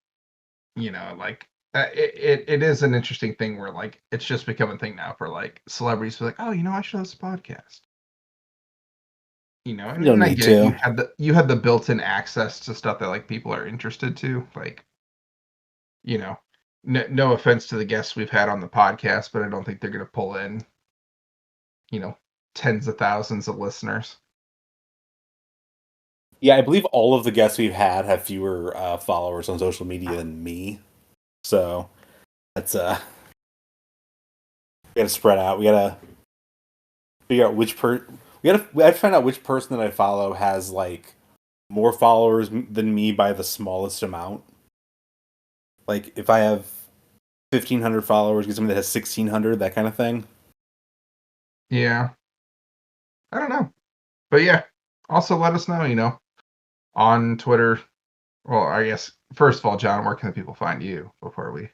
like it is an interesting thing where like it's just become a thing now for like celebrities to be like, oh, I should host a podcast. You don't And I need get it. to. You had the built-in access to stuff that like people are interested to. Like, no offense to the guests we've had on the podcast, but I don't think they're gonna pull in, tens of thousands of listeners. Yeah, I believe all of the guests we've had have fewer followers on social media than me. So that's we gotta spread out. We gotta figure out we have to find out which person that I follow has like more followers than me by the smallest amount. Like if I have 1,500 followers, get somebody that has 1,600, that kind of thing. Yeah. I don't know. But yeah. Also let us know, on Twitter. Well, I guess first of all, John, where can the people find you before we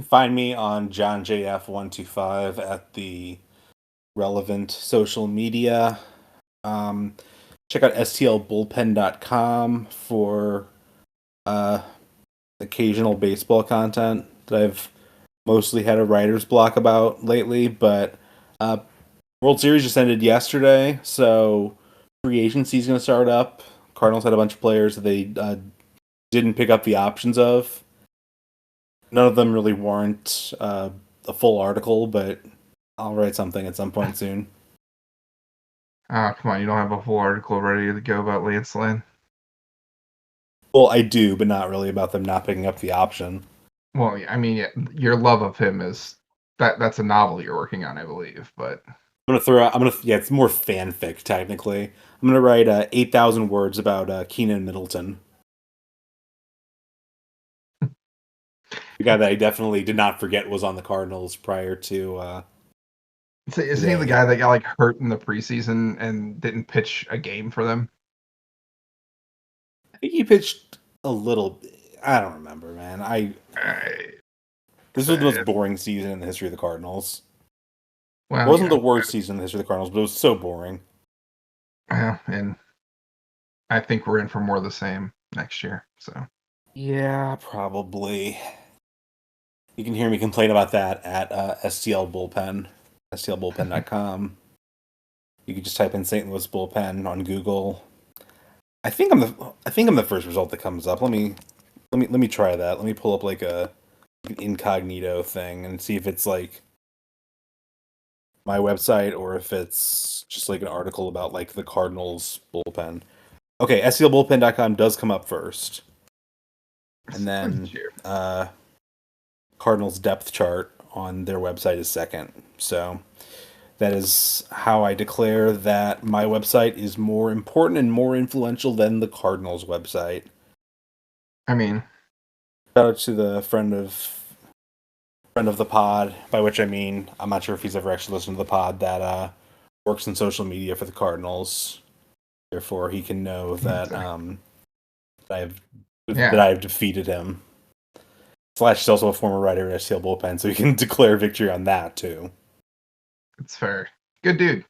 Find me on JohnJF125 at the relevant social media. Check out stlbullpen.com for occasional baseball content that I've mostly had a writer's block about lately, but World Series just ended yesterday, so free agency is going to start up. Cardinals had a bunch of players that they didn't pick up the options of. None of them really warrant a full article, but I'll write something at some point soon. Oh, come on, you don't have a full article ready to go about Lance Lynn? Well, I do, but not really about them not picking up the option. Well, I mean, yeah, your love of him is that's a novel you're working on, I believe, but It's more fanfic, technically. I'm gonna write 8,000 words about Keenan Middleton. The guy that I definitely did not forget was on the Cardinals prior to so isn't he the today. guy that got like hurt in the preseason and didn't pitch a game for them? I think he pitched a little. I don't remember, man. This was the most boring season in the history of the Cardinals. Well, It wasn't the worst season in the history of the Cardinals, but it was so boring. And I think we're in for more of the same next year. So yeah, probably. You can hear me complain about that at STL Bullpen, stlbullpen.com. You can just type in St. Louis Bullpen on Google. I think I'm the first result that comes up. Let me try that. Let me pull up like an incognito thing and see if it's like my website or if it's just like an article about like the Cardinals bullpen. Okay, stlbullpen.com does come up first. And then Cardinals depth chart on their website is second. So that is how I declare that my website is more important and more influential than the Cardinals website. I mean, shout out to the friend of the pod, by which I mean I'm not sure if he's ever actually listened to the pod, that works in social media for the Cardinals. Therefore, he can know that that I have defeated him. Slash is also a former writer at STL Bullpen, so he can declare victory on that too. It's fair. Good dude.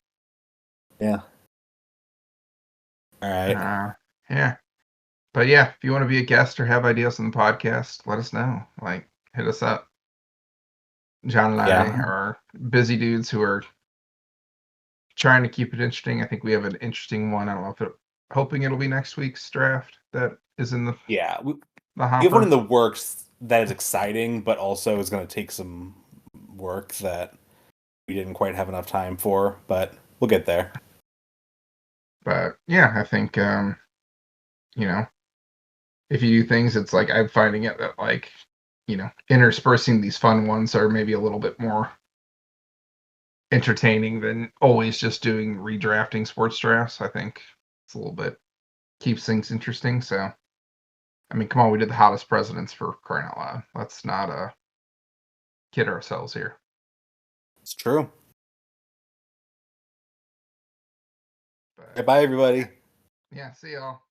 Yeah. All right. Yeah. But yeah, if you want to be a guest or have ideas on the podcast, let us know. Like, hit us up. John and I are busy dudes who are trying to keep it interesting. I think we have an interesting one. I don't know if hoping it'll be next week's draft that is in the we hopper. have one in the works that is exciting, but also is going to take some work that we didn't quite have enough time for, but we'll get there. But yeah, I think if you do things, it's like I'm finding it that like, interspersing these fun ones are maybe a little bit more entertaining than always just doing redrafting sports drafts. I think it's a little bit keeps things interesting. So, I mean, come on, we did the hottest presidents for crying out loud. Let's not kid ourselves here. It's true. But, bye, everybody. Yeah, see y'all.